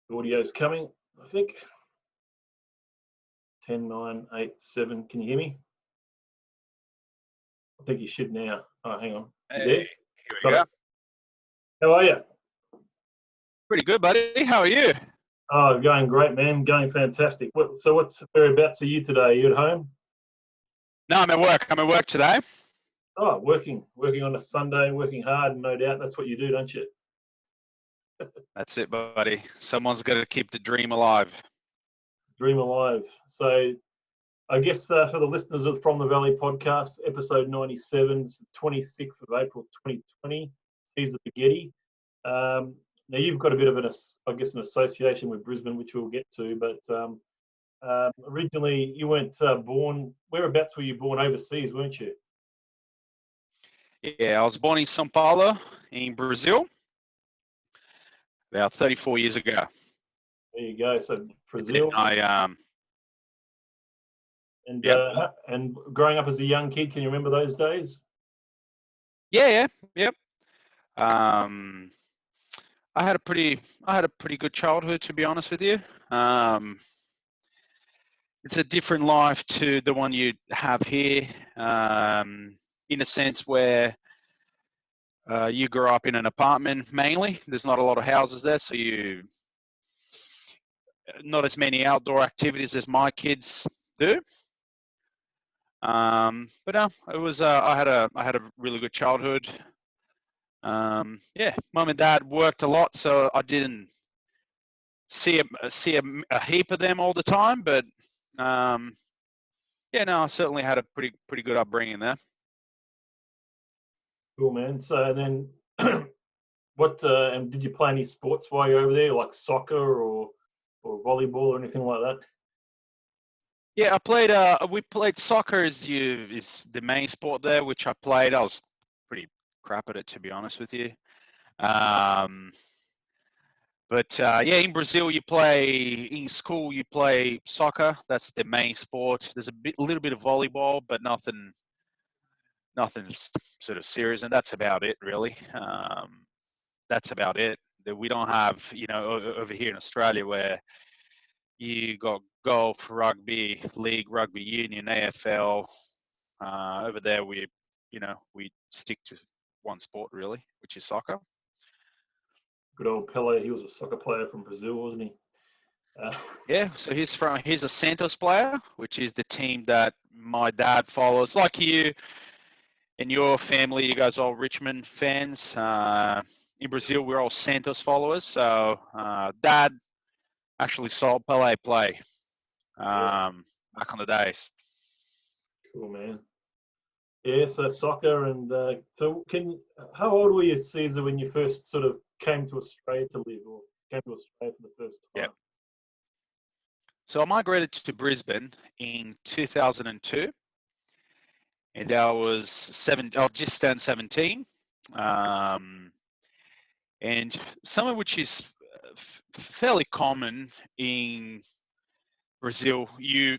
The audio's coming, I think. 10, 9, 8, 7. Can you hear me? I think you should now. Oh, hang on. You Hey, there? here we Got go. it. How are you? Pretty good, buddy. How are you? Oh, going great, man. Going fantastic. Whereabouts are you today? Are you at home? No, I'm at work. I'm at work today. Oh, working on a Sunday, working hard, no doubt. That's what you do, don't you? That's it, buddy. Someone's got to keep the dream alive. Dream alive. So I guess for the listeners of From the Valley podcast, episode 97, 26th of April 2020, Cesar Biguetti. Now you've got a bit of an association with Brisbane, which we'll get to, but originally you weren't born. Whereabouts were you born? Overseas, weren't you? Yeah, I was born in São Paulo, in Brazil, about 34 years ago. There you go. So And Brazil. Yep. And growing up as a young kid, can you remember those days? Yep. I had a pretty good childhood, to be honest with you. It's a different life to the one you have here, in a sense where you grew up in an apartment mainly. There's not a lot of houses there, so not as many outdoor activities as my kids do. But no, it was. I had a really good childhood. Mum and dad worked a lot, so I didn't see a heap of them all the time. But I certainly had a pretty good upbringing there. Cool, man. So then, and did you play any sports while you're over there, like soccer or volleyball or anything like that? Yeah, I played. We played soccer is the main sport there, which I played. I was pretty crap at it, to be honest with you. In Brazil, in school you play soccer. That's the main sport. There's a little bit of volleyball, but nothing sort of serious, and that's about it, really. That's about it. That we don't have, over here in Australia where you got golf, rugby league, rugby union, AFL. Over there, we stick to one sport really, which is soccer. Good old Pele. He was a soccer player from Brazil, wasn't he? Yeah, so he's a Santos player, which is the team that my dad follows. Like you and your family, you guys are all Richmond fans. In Brazil, we're all Santos followers. So dad actually saw Pele play back on the days. Cool, man. Yeah, so soccer and how old were you, Cesar, when you first sort of came to Australia to live, or came to Australia for the first time? Yeah. So I migrated to Brisbane in 2002, and I was I just turned 17. And something which is fairly common in Brazil, you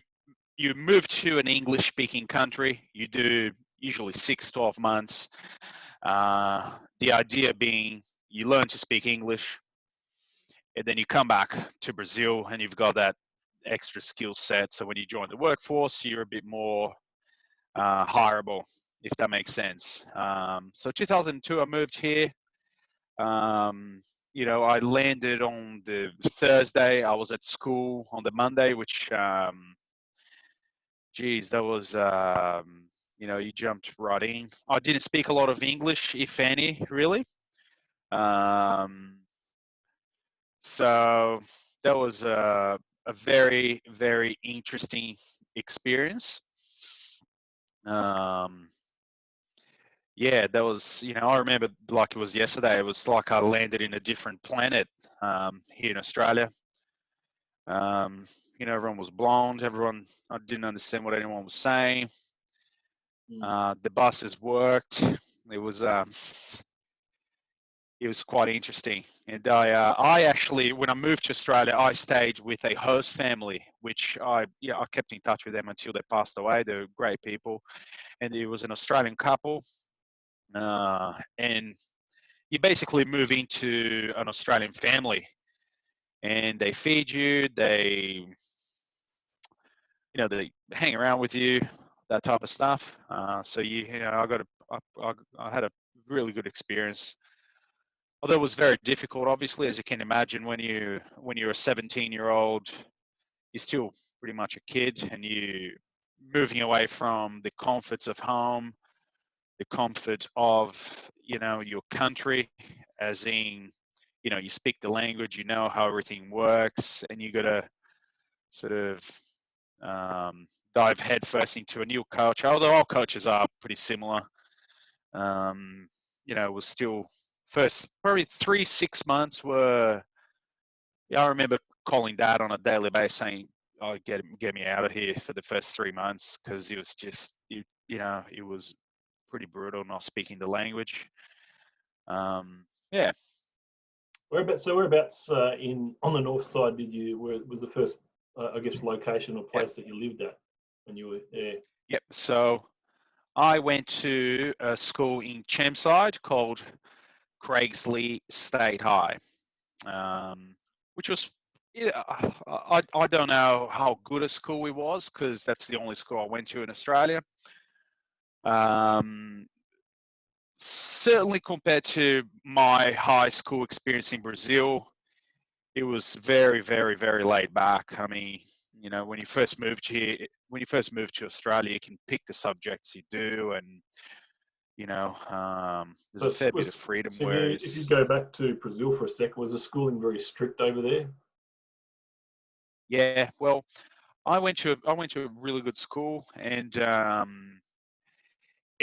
move to an English-speaking country, you do usually 6-12 months. The idea being you learn to speak English, and then you come back to Brazil and you've got that extra skill set. So when you join the workforce, you're a bit more hireable, if that makes sense. So 2002, I moved here. I landed on the Thursday. I was at school on the Monday, which, that was, you jumped right in. I didn't speak a lot of English, if any, really. So that was a very, very interesting experience. That was, I remember like it was yesterday. It was like I landed in a different planet here in Australia. Everyone was blonde. I didn't understand what anyone was saying. The buses worked. It was quite interesting. And I actually, when I moved to Australia, I stayed with a host family, which I kept in touch with them until they passed away. They were great people. And it was an Australian couple. And you basically move into an Australian family. and they feed you, they they hang around with you, that type of stuff. So I had a really good experience. Although it was very difficult, obviously, as you can imagine, when you're a 17-year-old, you're still pretty much a kid, and you moving away from the comforts of home, the comfort of your country, as in you speak the language, you know how everything works, and you got to sort of dive headfirst into a new culture. Although all cultures are pretty similar, it was still first probably 3-6 months were. Yeah, I remember calling Dad on a daily basis saying, "Oh, get me out of here," for the first 3 months, because it was just it was pretty brutal not speaking the language. Yeah. Whereabouts in on the north side was the first I guess location or Yep. place that you lived at when you were there? Yep. So I went to a school in Chermside called Craigsley State High, which was, yeah, I don't know how good a school it was, because that's the only school I went to in Australia. Certainly compared to my high school experience in Brazil, it was very, very, very laid back. I mean, when you first moved here, when you first moved to Australia, you can pick the subjects you do, and there's So, a fair bit of freedom. so if you Whereas, go back to Brazil for a sec, was the schooling very strict over there? yeah, well, I went to a really good school, and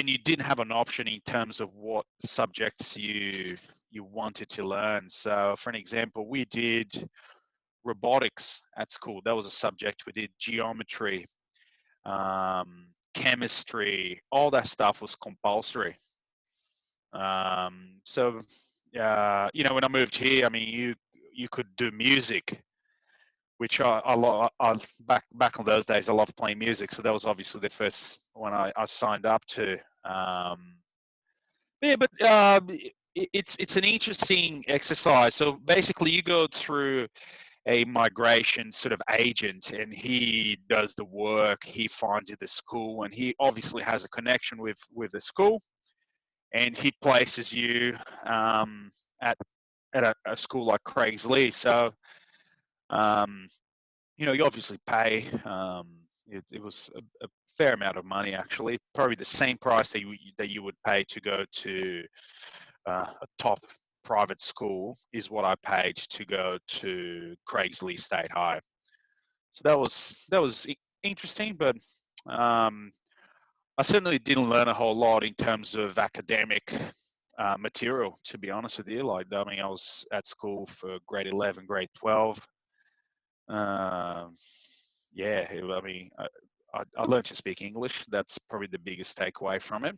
you didn't have an option in terms of what subjects you wanted to learn. So, for an example, we did robotics at school. That was a subject. We did geometry, chemistry, all that stuff was compulsory. So, when I moved here, I mean, you could do music, which I back on those days, I loved playing music. So that was obviously the first one I signed up to. Yeah, but it's an interesting exercise. So basically, you go through a migration sort of agent, and he does the work. He finds you the school, and he obviously has a connection with the school, and he places you at a school like Craigsley. So you obviously pay. It was a fair amount of money, actually, probably the same price that you would pay to go to a top private school is what I paid to go to Craigsley State High. So that was interesting, but um, I certainly didn't learn a whole lot in terms of academic material, to be honest with you. Like, I mean, I was at school for grade 11, grade 12. Yeah, I mean, I learned to speak English. That's probably the biggest takeaway from it.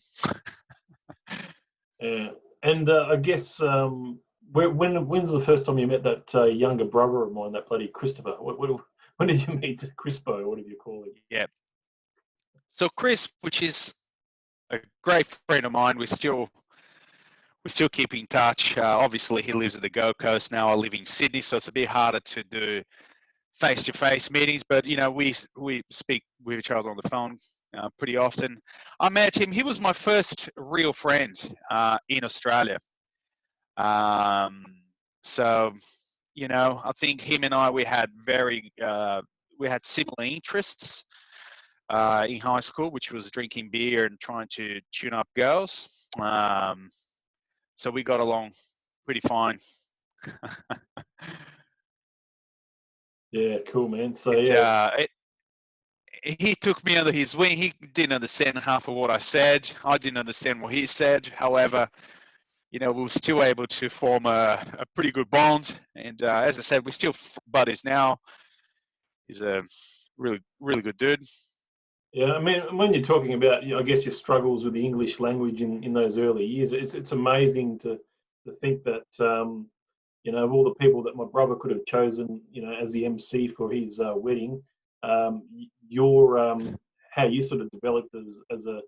Yeah, and I guess when was the first time you met that younger brother of mine, that bloody Christopher? When did you meet Crispo, or whatever you call it? Yeah. So Chris, which is a great friend of mine, we still keep in touch. Obviously, he lives at the Gold Coast now. I live in Sydney, so it's a bit harder to do face-to-face meetings. But we speak with each other on the phone pretty often. I met him. He was my first real friend in Australia. Um, so I think him and I we had similar interests in high school, which was drinking beer and trying to tune up girls. So we got along pretty fine. Yeah, cool, man. So it, yeah, uh, it, he took me under his wing. He didn't understand half of what I said. I didn't understand what he said. However, we were still able to form a pretty good bond. And as I said, we're still buddies now. He's a really, really good dude. yeah. I mean, when you're talking about, I guess, your struggles with the English language in those early years, it's amazing to think that of all the people that my brother could have chosen, as the MC for his wedding, your how you sort of developed as a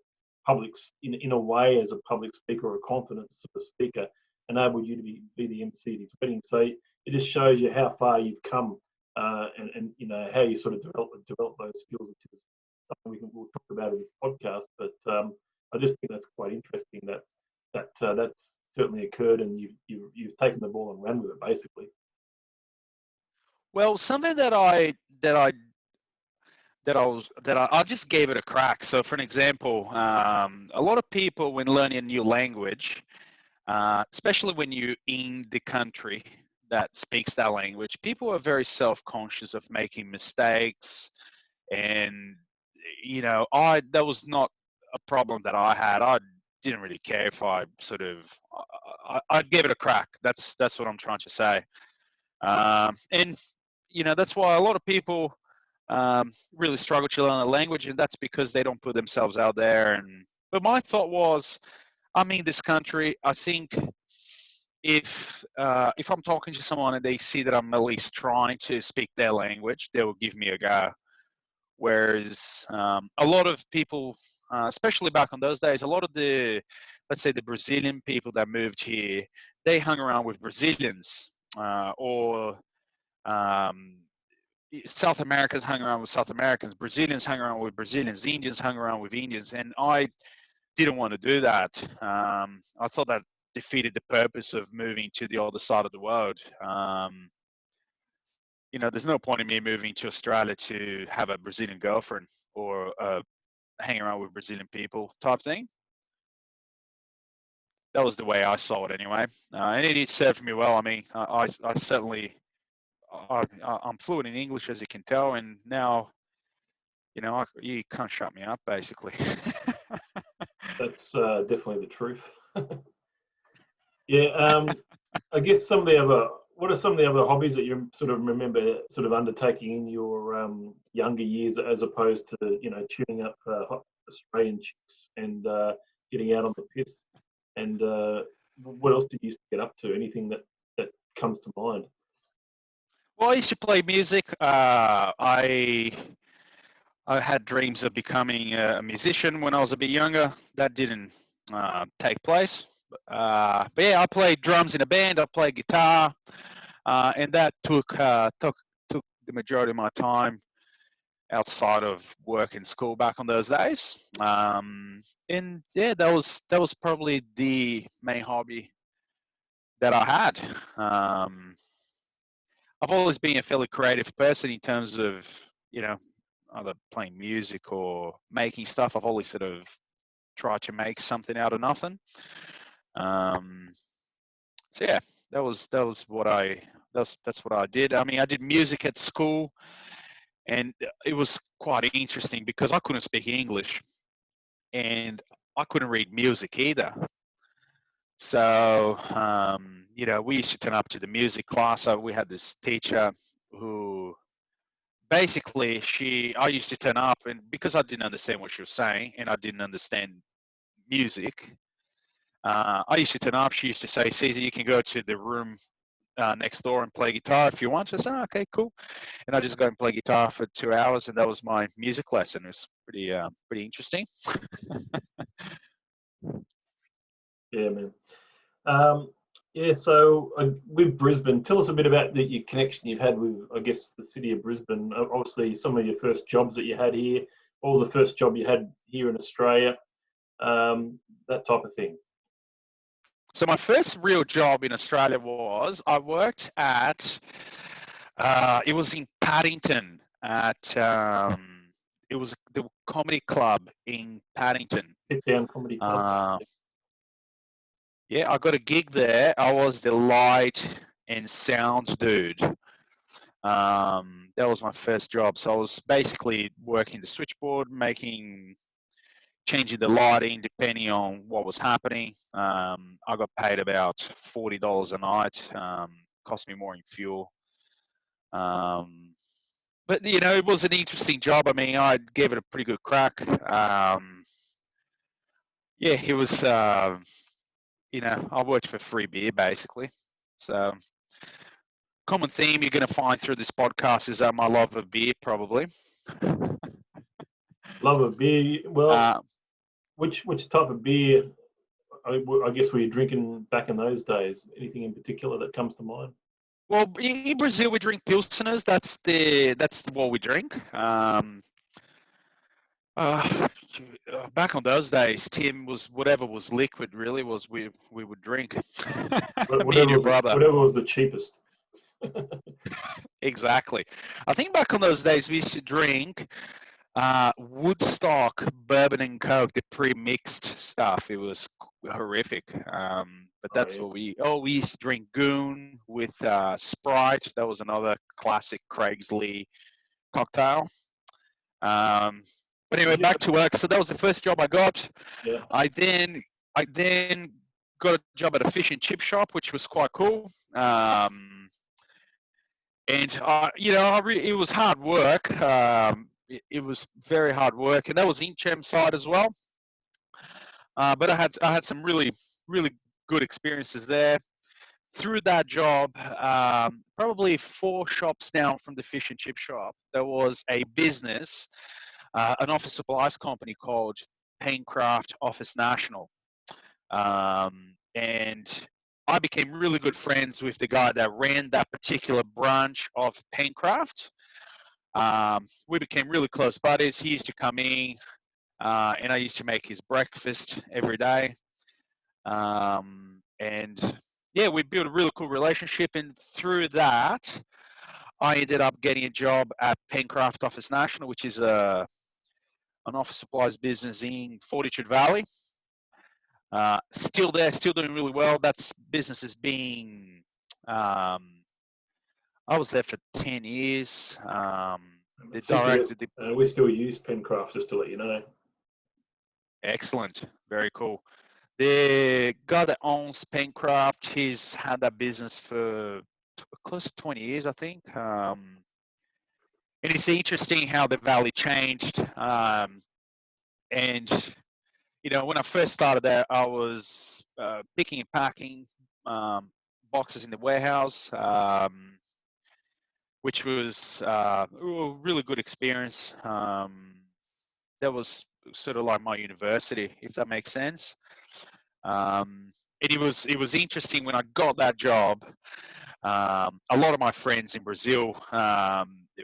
in a way as a public speaker or a confident sort of speaker enabled you to be the MC at his wedding. So it just shows you how far you've come, and you know how you sort of develop those skills, which is something we'll talk about in this podcast. But I just think that's quite interesting that's certainly occurred, and you've taken the ball and ran with it basically. Well, something that I just gave it a crack. So, for an example, a lot of people when learning a new language, especially when you're in the country that speaks that language, people are very self-conscious of making mistakes, and that was not a problem that I had. I didn't really care if I sort of I gave it a crack. That's what I'm trying to say. And that's why a lot of people really struggle to learn a language, and that's because they don't put themselves out there. But my thought was, I'm in this country. I think if I'm talking to someone and they see that I'm at least trying to speak their language, they will give me a go. Whereas a lot of people, especially back in those days, a lot of let's say the Brazilian people that moved here, they hung around with Brazilians, or South Americans hung around with South Americans, Brazilians hung around with Brazilians, Indians hung around with Indians, and I didn't want to do that. I thought that defeated the purpose of moving to the other side of the world. There's no point in me moving to Australia to have a Brazilian girlfriend or hang around with Brazilian people type thing. That was the way I saw it anyway. And it served me well. I mean, I certainly, I'm fluent in English, as you can tell, and now, you can't shut me up, basically. That's definitely the truth. Yeah, I guess what are some of the other hobbies that you sort of remember sort of undertaking in your younger years, as opposed to tuning up hot Australian chicks and getting out on the piss? And what else did you used to get up to? Anything that comes to mind? Well, I used to play music. I had dreams of becoming a musician when I was a bit younger. That didn't take place. But yeah, I played drums in a band. I played guitar, and that took the majority of my time outside of work and school back on those days. And yeah, that was probably the main hobby that I had. I've always been a fairly creative person in terms of, either playing music or making stuff. I've always sort of tried to make something out of nothing. So yeah, that's what I did. I mean, I did music at school, and it was quite interesting because I couldn't speak English and I couldn't read music either. So, we used to turn up to the music class. We had this teacher who basically I used to turn up, and because I didn't understand what she was saying and I didn't understand music, I used to turn up. She used to say, Cesar, you can go to the room next door and play guitar if you want. I said, oh, okay, cool. And I just go and play guitar for 2 hours, and that was my music lesson. It was pretty interesting. Yeah, man. Yeah, so with Brisbane, tell us a bit about your connection you've had with, I guess, the city of Brisbane. Obviously, some of your first jobs that you had here. What was the first job you had here in Australia? That type of thing. So my first real job in Australia was I worked at, it was in Paddington at, it was the comedy club in Paddington. Sit Down Comedy Club. Yeah, I got a gig there. I was the light and sound dude. That was my first job. So I was basically working the switchboard, changing the lighting depending on what was happening. I got paid about $40 a night. Cost me more in fuel. But it was an interesting job. I mean, I gave it a pretty good crack. Yeah, it was. I worked for free beer basically. So common theme you're going to find through this podcast is my love of beer, probably. Love of beer. Well, which type of beer? I guess were you drinking back in those days? Anything in particular that comes to mind? Well, in Brazil we drink pilsners. That's what we drink. Uh, Back on those days, Tim was whatever was liquid. Really, was we would drink. Me and your brother. Whatever was the cheapest. Exactly. I think back on those days we used to drink Woodstock bourbon and coke, the pre-mixed stuff. It was horrific. But Oh that's yeah. what we used to drink Goon with Sprite. That was another classic Craig's Lee cocktail. Um, but anyway, Yeah. back to work. So that was the first job I got. Yeah. I then got a job at a fish and chip shop, which was quite cool. And it was hard work. It was very hard work, and that was in side as well. But I had some really good experiences there. Through that job, probably 4 shops down from the fish and chip shop, there was a business, an office supplies company called Paincraft Office National. And I became really good friends with the guy that ran that particular branch of Paincraft. We became really close buddies. He used to come in, and I used to make his breakfast every day. And yeah, we built a really cool relationship. And through that, I ended up getting a job at Pencraft Office National, which is an office supplies business in Fortitude Valley. Still there, still doing really well. That's business is being. I was there for 10 years. The CPS. director, the We still use Pencraft, just to let you know. excellent, very cool. The guy that owns Pencraft, he's had that business for close to 20 years, I think. And it's interesting how the valley changed. And when I first started there, I was picking and packing boxes in the warehouse, which was a really good experience. That was sort of like my university, if that makes sense. And it was interesting when I got that job. A lot of my friends in Brazil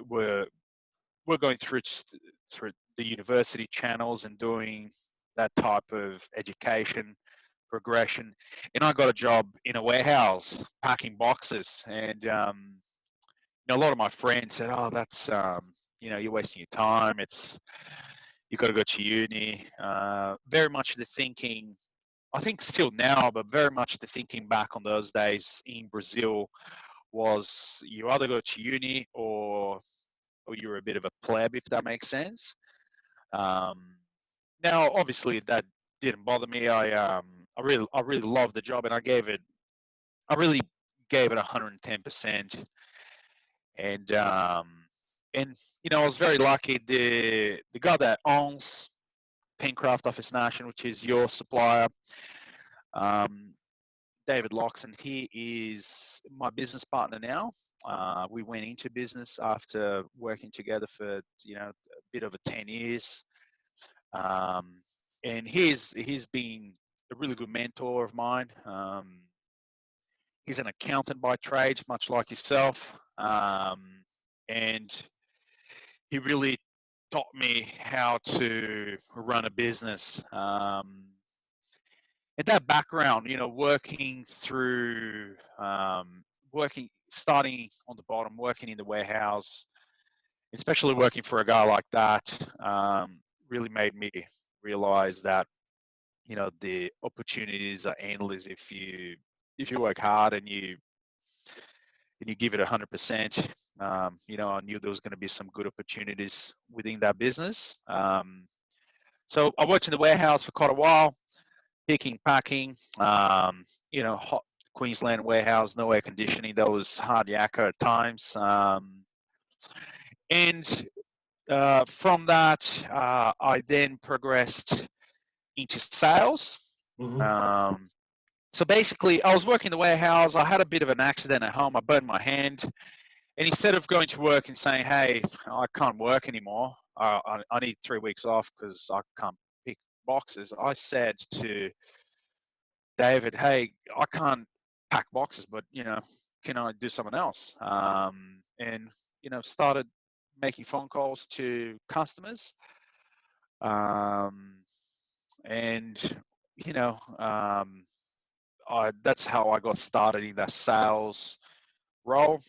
were going through the university channels and doing that type of education progression, and I got a job in a warehouse packing boxes. And a lot of my friends said, "Oh, that's you're wasting your time. You got to go to uni." Very much the thinking, I think still now, but very much the thinking back on those days in Brazil was you either go to uni or you're a bit of a pleb, if that makes sense. Um, Now, obviously, that didn't bother me. I really loved the job, and I really gave it 110%. And I was very lucky. The guy that owns Pencraft Office National, which is your supplier, um, David Loxon, he is my business partner now. We went into business after working together for a bit over 10 years. Um, and he's been a really good mentor of mine. He's an accountant by trade, much like yourself, and he really taught me how to run a business. And that background, working through, starting on the bottom, working in the warehouse, especially working for a guy like that, really made me realize that the opportunities are endless if you work hard and you give it 100%. I knew there was going to be some good opportunities within that business. So I worked in the warehouse for quite a while, picking, packing. Hot Queensland warehouse, no air conditioning. That was hard yakka at times. And from that, I then progressed into sales. Mm-hmm. Um, so basically, I was working in the warehouse. I had a bit of an accident at home. I burned my hand. And instead of going to work and saying, "Hey, I can't work anymore. I need 3 weeks off because I can't pick boxes," I said to David, "Hey, I can't pack boxes, but can I do something else? And started making phone calls to customers, and that's how I got started in that sales role.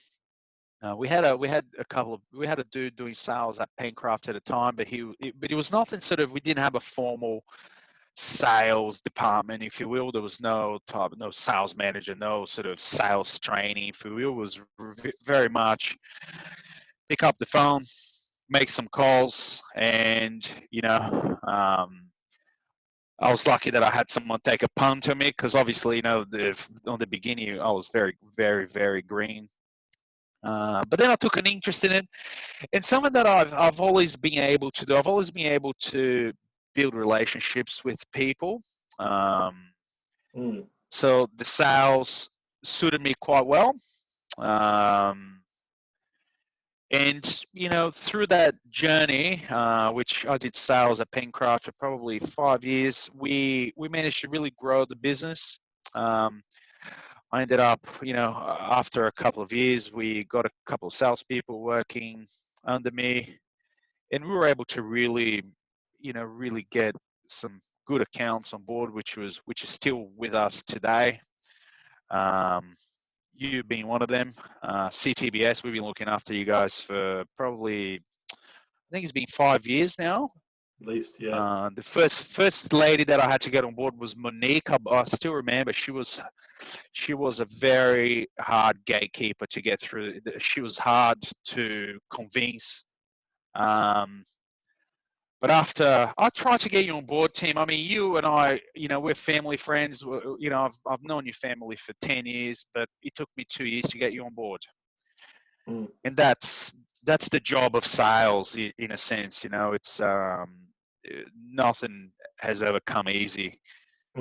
We had a dude doing sales at Pencraft at the time, but it was nothing sort of. We didn't have a formal sales department, if you will. There was no sales manager, no sort of sales training, if you will. It was very much pick up the phone, make some calls, and I was lucky that I had someone take a punt to me, because obviously, on the beginning, I was very, very, very green. But then I took an interest in it, and something that I've always been able to do. I've always been able to build relationships with people. So the sales suited me quite well. And through that journey, which I did sales at Pencraft for probably 5 years, we managed to really grow the business. I ended up, after a couple of years, we got a couple of salespeople working under me, and we were able to really get some good accounts on board, which is still with us today. You being one of them. CTBS, we've been looking after you guys for probably, I think it's been 5 years now. At least, yeah. The first lady that I had to get on board was Monique. I still remember she was a very hard gatekeeper to get through. She was hard to convince. But after I tried to get you on board, Tim, I mean, you and I, we're family friends. I've known your family for 10 years, but it took me 2 years to get you on board. And that's the job of sales in a sense. It's nothing has ever come easy. I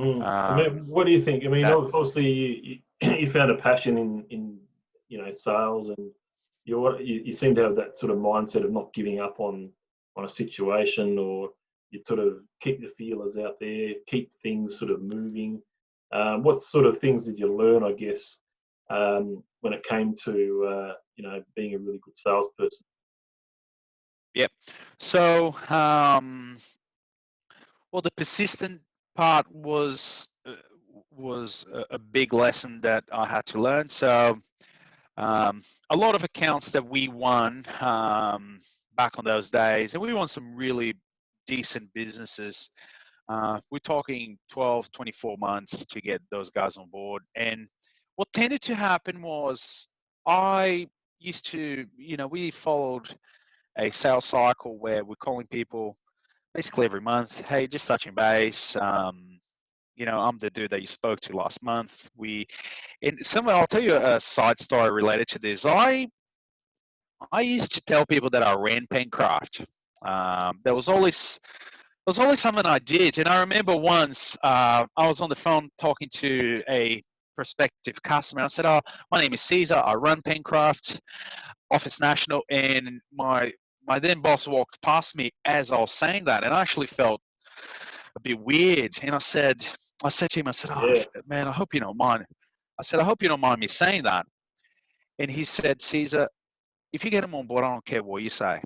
mean, what do you think? I mean, obviously you found a passion in sales, and you seem to have that sort of mindset of not giving up on a situation, or you sort of keep the feelers out there, keep things sort of moving. What sort of things did you learn, I guess, when it came to being a really good salesperson? Yep. So, well, the persistent part was a big lesson that I had to learn. So, a lot of accounts that we won back on those days, and we won some really decent businesses. We're talking 12, 24 months to get those guys on board. And what tended to happen was I used to, we followed a sales cycle where we're calling people basically every month. Hey, just touching base. I'm the dude that you spoke to last month. I'll tell you a side story related to this. I used to tell people that I ran Pencraft. There was always something I did. And I remember once I was on the phone talking to a prospective customer. I said, "Oh, my name is Cesar. I run Pencraft, Office National." And my then boss walked past me as I was saying that, and I actually felt a bit weird. And I said to him, "Oh, man, I hope you don't mind." I said, "I hope you don't mind me saying that." And he said, "Cesar, if you get him on board, I don't care what you say."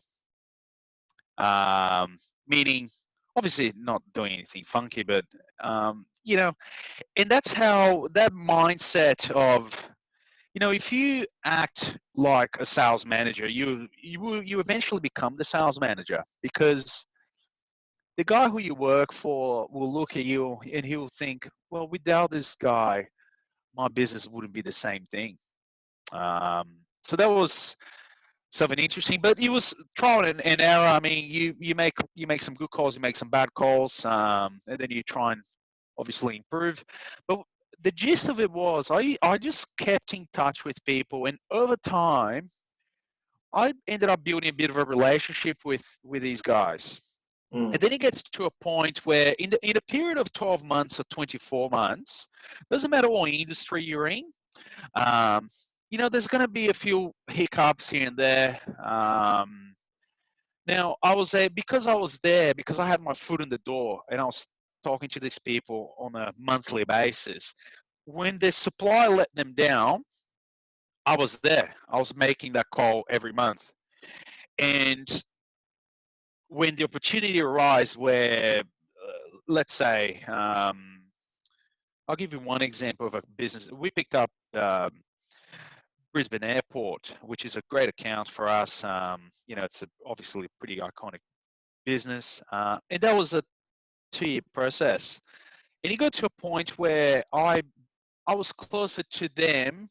Meaning, obviously not doing anything funky, but and that's how that mindset of, if you act like a sales manager, you eventually become the sales manager, because the guy who you work for will look at you and he will think, well, without this guy, my business wouldn't be the same thing. So that was something interesting, but it was trial and error. I mean, you make some good calls, you make some bad calls, and then you try and obviously improve. But the gist of it was I just kept in touch with people, and over time, I ended up building a bit of a relationship with these guys. And then it gets to a point where in a period of 12 months or 24 months, doesn't matter what industry you're in, there's going to be a few hiccups here and there. Now, I was there because I had my foot in the door, and I was talking to these people on a monthly basis. When the supply let them down, I was there. I was making that call every month. And when the opportunity arises where, let's say, I'll give you one example of a business. We picked up Brisbane Airport, which is a great account for us. It's obviously a pretty iconic business. And that was a 2-year process. And it got to a point where I was closer to them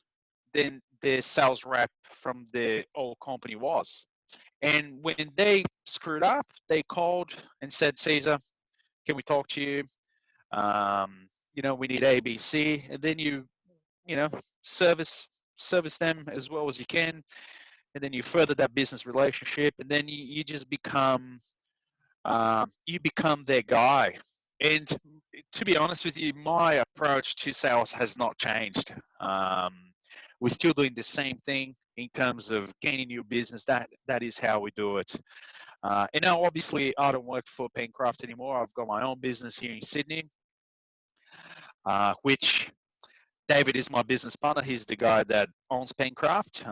than the sales rep from the old company was. And when they screwed up, they called and said, Cesar, can we talk to you? We need ABC. And then you know, service service them as well as you can. And then you further that business relationship. And then you just become their guy. And to be honest with you, my approach to sales has not changed. We're still doing the same thing in terms of gaining new business. That is how we do it. And now, obviously, I don't work for Pencraft anymore. I've got my own business here in Sydney, which David is my business partner. He's the guy that owns Pencraft.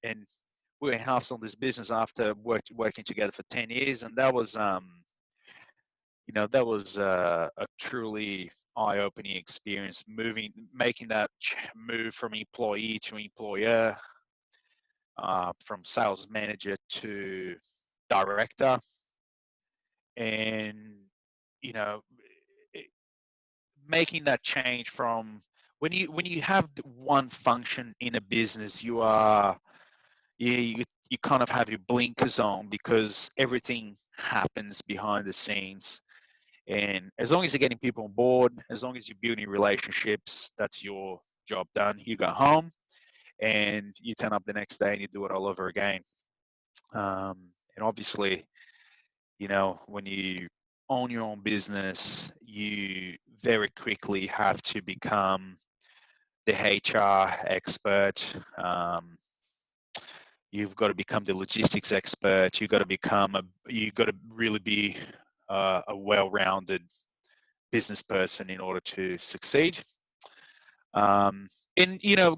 And we were house on this business after working together for 10 years. And that was a truly eye-opening experience, making that move from employee to employer, from sales manager to director. And you know making that change from when you have one function in a business, you kind of have your blinkers on because everything happens behind the scenes. And as long as you're getting people on board, as long as you're building relationships, that's your job done. You go home and you turn up the next day and you do it all over again. And obviously, when you own your own business, you very quickly have to become the HR expert. You've got to become the logistics expert. You've got to really be a well-rounded business person in order to succeed. And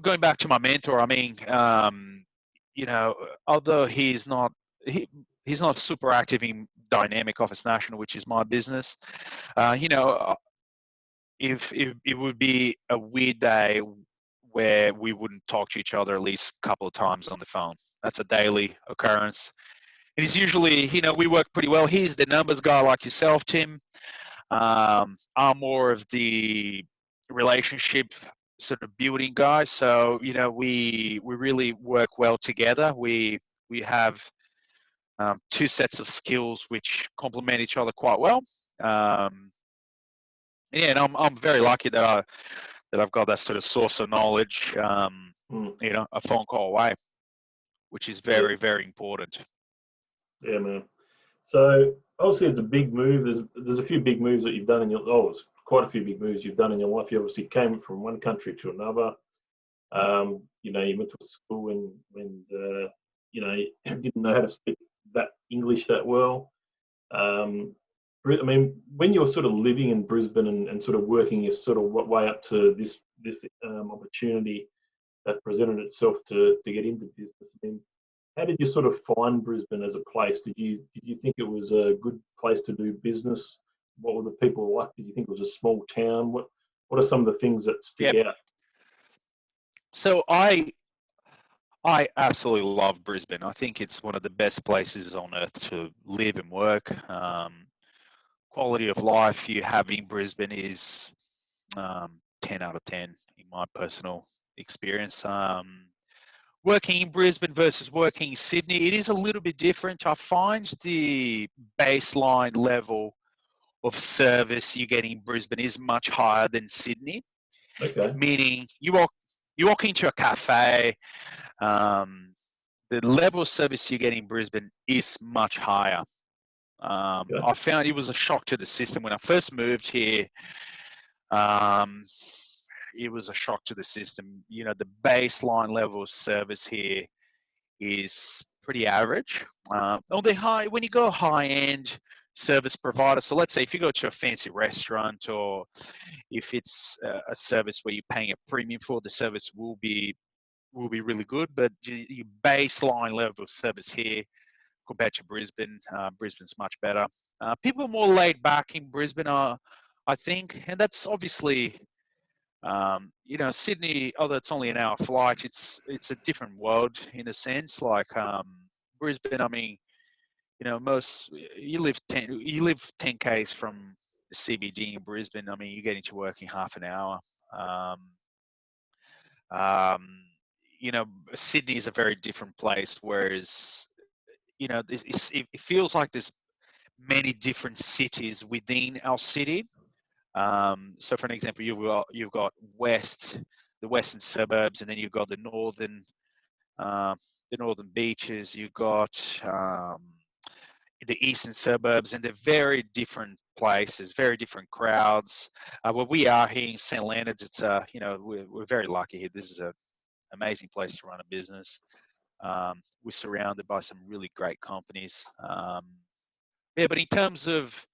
going back to my mentor, I mean, although he's not super active in Dynamic Office National, which is my business, if it would be a weird day where we wouldn't talk to each other at least a couple of times on the phone. That's a daily occurrence. And he's usually, we work pretty well. He's the numbers guy like yourself, Tim. I'm more of the relationship sort of building guy. So, we really work well together. We have two sets of skills which complement each other quite well. And I'm very lucky that I've got that sort of source of knowledge, a phone call away, which is very, very important. Yeah, man. So obviously it's a big move. There's a few big moves that you've done it's quite a few big moves you've done in your life. You obviously came from one country to another. You went to a school when you didn't know how to speak that English that well. I mean, when you're sort of living in Brisbane and sort of working your sort of way up to this opportunity that presented itself to get into business, I mean, how did you sort of find Brisbane as a place? Did you think it was a good place to do business? What were the people like? Did you think it was a small town? What are some of the things that stick out? So I absolutely love Brisbane. I think it's one of the best places on earth to live and work. Quality of life you have in Brisbane is 10 out of 10 in my personal experience. Working in Brisbane versus working in Sydney, it is a little bit different. I find the baseline level of service you get in Brisbane is much higher than Sydney. Okay. Meaning you walk into a cafe, the level of service you get in Brisbane is much higher. I found it was a shock to the system when I first moved here. It was a shock to the system. The baseline level of service here is pretty average. When you go high-end service provider, so let's say if you go to a fancy restaurant or if it's a service where you're paying a premium for, the service will be will be really good, but your baseline level of service here compared to Brisbane, Brisbane's much better. People are more laid back in Brisbane, I think, and that's obviously, Sydney. Although it's only an hour flight, it's a different world in a sense. Like Brisbane, I mean, most you live 10 k's from the CBD in Brisbane. I mean, you get into work in half an hour. Um, um, Sydney is a very different place, whereas it feels like there's many different cities within our city. So, for an example, you've got the western suburbs, and then you've got the northern beaches. You've got the eastern suburbs, and they're very different places, very different crowds. Where we are here in St. Leonard's, it's we're very lucky here. This is an amazing place to run a business. We're surrounded by some really great companies. Yeah, but in terms of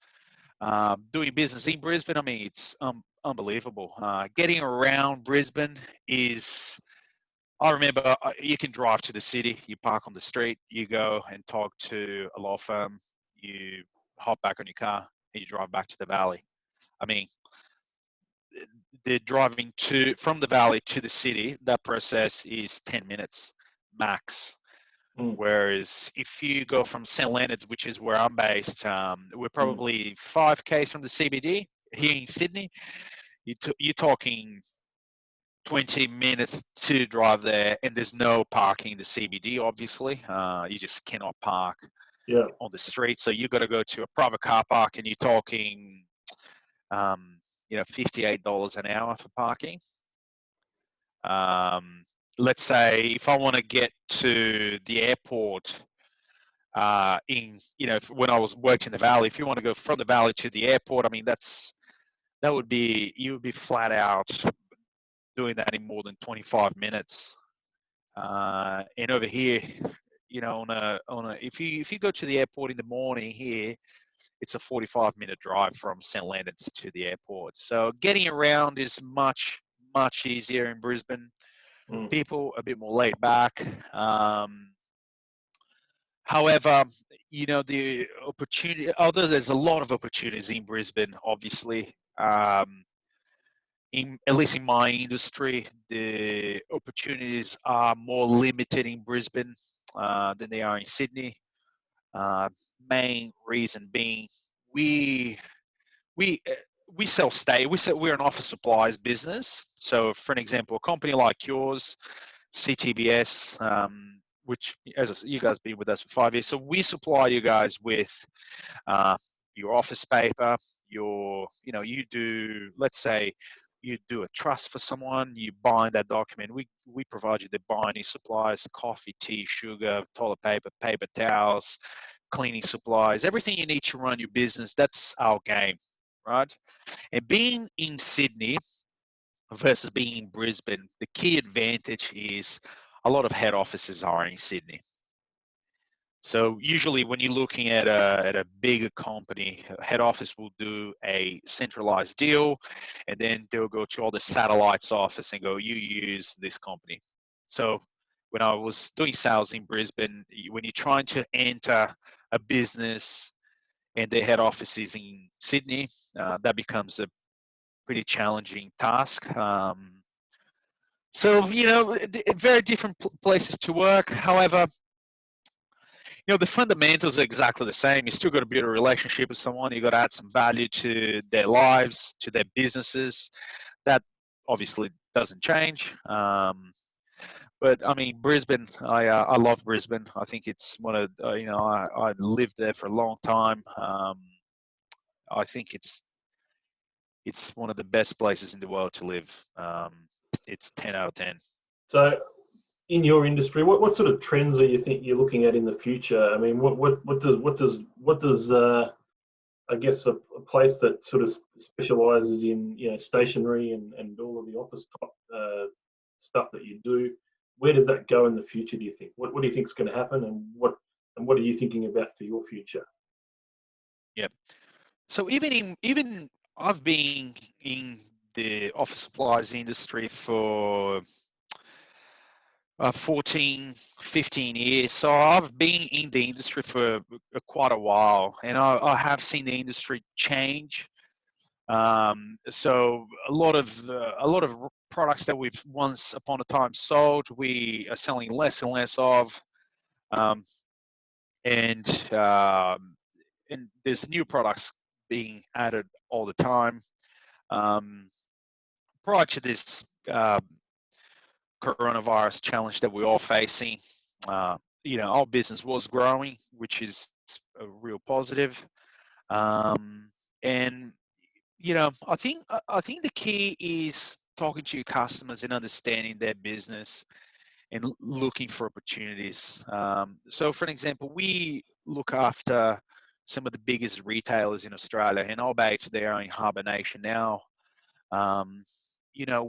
doing business in Brisbane, I mean, it's unbelievable. Getting around Brisbane is, I remember you can drive to the city, you park on the street, you go and talk to a law firm, you hop back on your car, and you drive back to the valley. I mean, the driving from the valley to the city, that process is 10 minutes max. Mm. Whereas if you go from St. Leonard's, which is where I'm based, we're Mm. probably 5 k's from the CBD here in Sydney. You're talking 20 minutes to drive there, and there's no parking in the CBD, obviously. You just cannot park Yeah. on the street. So you've got to go to a private car park, and you're talking, $58 an hour for parking. Let's say if I want to get to the airport, when I was working in the valley, if you want to go from the valley to the airport, I mean, you would be flat out doing that in more than 25 minutes. And over here, if you go to the airport in the morning here, it's a 45-minute drive from St. Leonard's to the airport. So getting around is much, much easier in Brisbane. Mm. People a bit more laid back. However, the opportunity, although there's a lot of opportunities in Brisbane, obviously, at least in my industry, the opportunities are more limited in Brisbane than they are in Sydney. Main reason being, we we uh, we sell stay. We're an office supplies business. So, for an example, a company like yours, CTBS, which as you guys been with us for 5 years, so we supply you guys with uh, your office paper. You do, let's say, you do a trust for someone, you bind that document. We provide you the binding supplies: coffee, tea, sugar, toilet paper, paper towels, cleaning supplies, everything you need to run your business. That's our game, right? And being in Sydney versus being in Brisbane, the key advantage is a lot of head offices are in Sydney. So usually when you're looking at a bigger company, head office will do a centralized deal, and then they'll go to all the satellites office and go, you use this company. So when I was doing sales in Brisbane, when you're trying to enter a business and their head office is in Sydney, that becomes a pretty challenging task. So, very different places to work. However, the fundamentals are exactly the same. You still got to build a relationship with someone. You got to add some value to their lives, to their businesses. That obviously doesn't change. But I mean, Brisbane, I love Brisbane. I think it's one of, I lived there for a long time. I think it's one of the best places in the world to live. It's 10 out of 10. So, in your industry, what sort of trends are you think you're looking at in the future? I mean, what does I guess a place that sort of specialises in stationery and all of the office type stuff that you do, where does that go in the future? Do you think? What do you think is going to happen, and what are you thinking about for your future? Yeah. So even I've been in the office supplies industry for 14, 15 years. So I've been in the industry for quite a while, and I have seen the industry change. So a lot of products that we've once upon a time sold, we are selling less and less of, um, and um, and there's new products being added all the time. Um, Prior to this coronavirus challenge that we're all facing, uh, our business was growing, which is a real positive. Um, and I think the key is talking to your customers and understanding their business and looking for opportunities. So, for an example, we look after some of the biggest retailers in Australia, and albeit they are in hibernation now, um,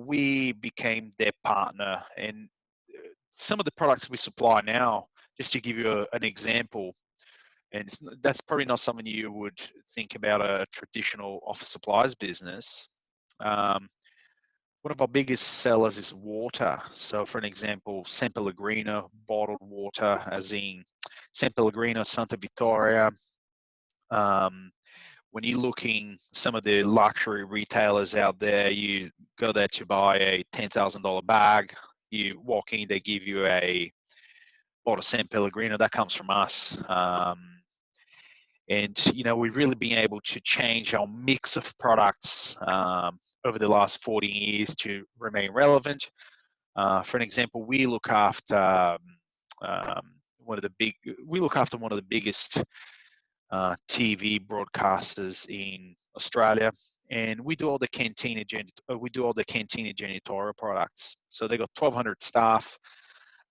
we became their partner. And some of the products we supply now, just to give you an example, and that's probably not something you would think about a traditional office supplies business. Um, One of our biggest sellers is water. So, for an example, San Pellegrino bottled water, as in San Pellegrino, Santa Vittoria. Um, when you're looking some of the luxury retailers out there, you go there to buy a $10,000 bag. You walk in, they give you a bottle of San Pellegrino that comes from us. And we've really been able to change our mix of products over the last 14 years to remain relevant. For an example, um, we look after one of the biggest TV broadcasters in Australia, and we do all the Cantina janitorial products. So they got 1,200 staff,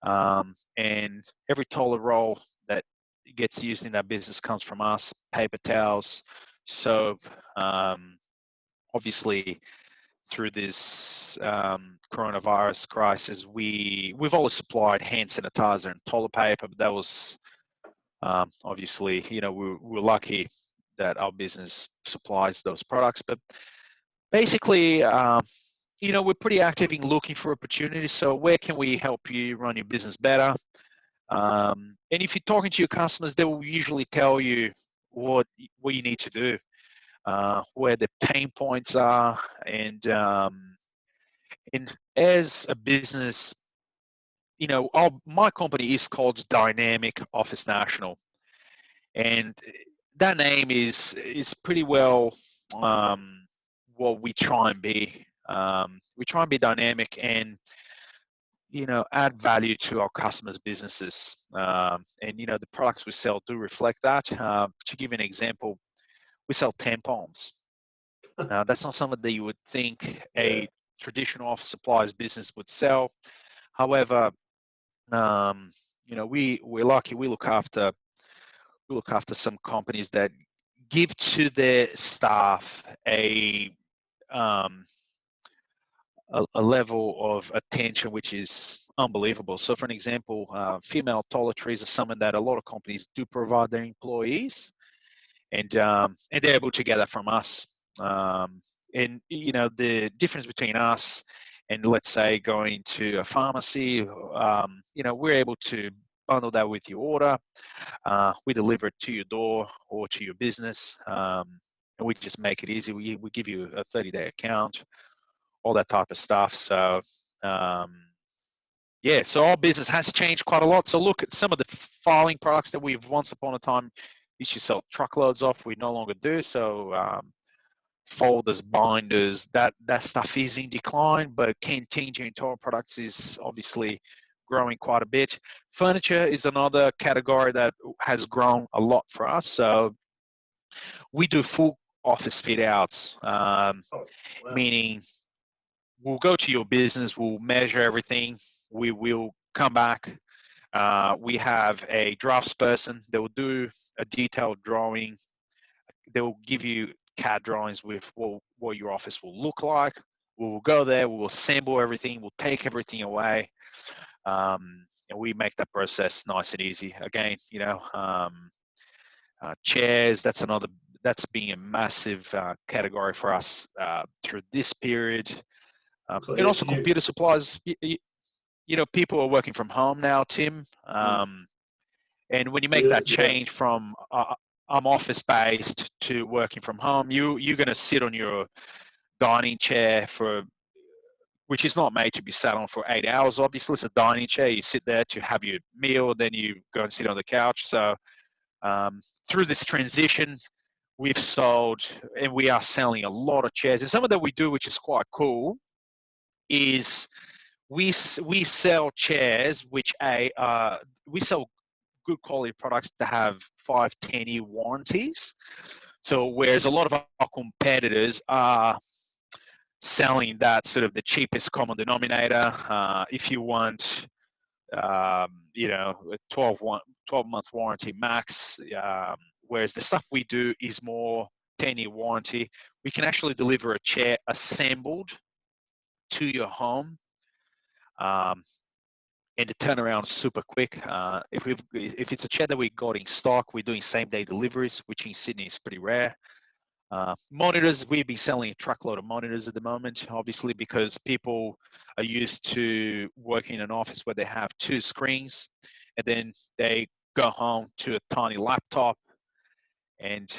and every toilet roll that gets used in that business comes from us. Paper towels, soap. Obviously, through this coronavirus crisis, we've always supplied hand sanitizer and toilet paper, but that was obviously, we're lucky that our business supplies those products. But basically, we're pretty active in looking for opportunities. So where can we help you run your business better? And if you're talking to your customers, they will usually tell you what you need to do, where the pain points are, and as a business, my company is called Dynamic Office National, and that name is pretty well what we try and be. We try and be dynamic and add value to our customers' businesses, and the products we sell do reflect that. To give an example, we sell tampons. That's not something that you would think Yeah. a traditional office supplies business would sell. However, um, we're lucky. We look after some companies that give to their staff um, a level of attention which is unbelievable. So, for an example, female toiletries are something that a lot of companies do provide their employees, and they're able to get that from us. And the difference between us and, let's say, going to a pharmacy, we're able to bundle that with your order. We deliver it to your door or to your business, and we just make it easy. We give you a 30-day account, all that type of stuff. So, um, yeah, so our business has changed quite a lot. So look at some of the filing products that we've once upon a time used to sell truckloads of. We no longer do. So folders, binders, that stuff is in decline. But canteen janitorial products is obviously growing quite a bit. Furniture is another category that has grown a lot for us. So we do full office fit outs, Oh, wow. meaning we'll go to your business, we'll measure everything, we will come back. We have a drafts person that will do a detailed drawing. They will give you CAD drawings with what your office will look like. We will go there, we will assemble everything, we'll take everything away, and we make that process nice and easy. Again, chairs, that's been a massive category for us through this period. So And also you computer supplies. people are working from home now, Tim. And when you make that change from I'm office based to working from home, you're going to sit on your dining chair which is not made to be sat on for 8 hours. Obviously, it's a dining chair. You sit there to have your meal, then you go and sit on the couch. So through this transition, we've sold and we are selling a lot of chairs. And some of that we do, which is quite cool, is we sell chairs we sell good quality products that have 5-10 year warranties. So whereas a lot of our competitors are selling that sort of the cheapest common denominator, if you want a 12-month warranty max, whereas the stuff we do is more 10-year warranty. We can actually deliver a chair assembled to your home, and the turnaround is super quick. If it's a chair that we got in stock, we're doing same-day deliveries, which in Sydney is pretty rare. Monitors, we've been selling a truckload of monitors at the moment, obviously, because people are used to working in an office where they have 2 screens, and then they go home to a tiny laptop, and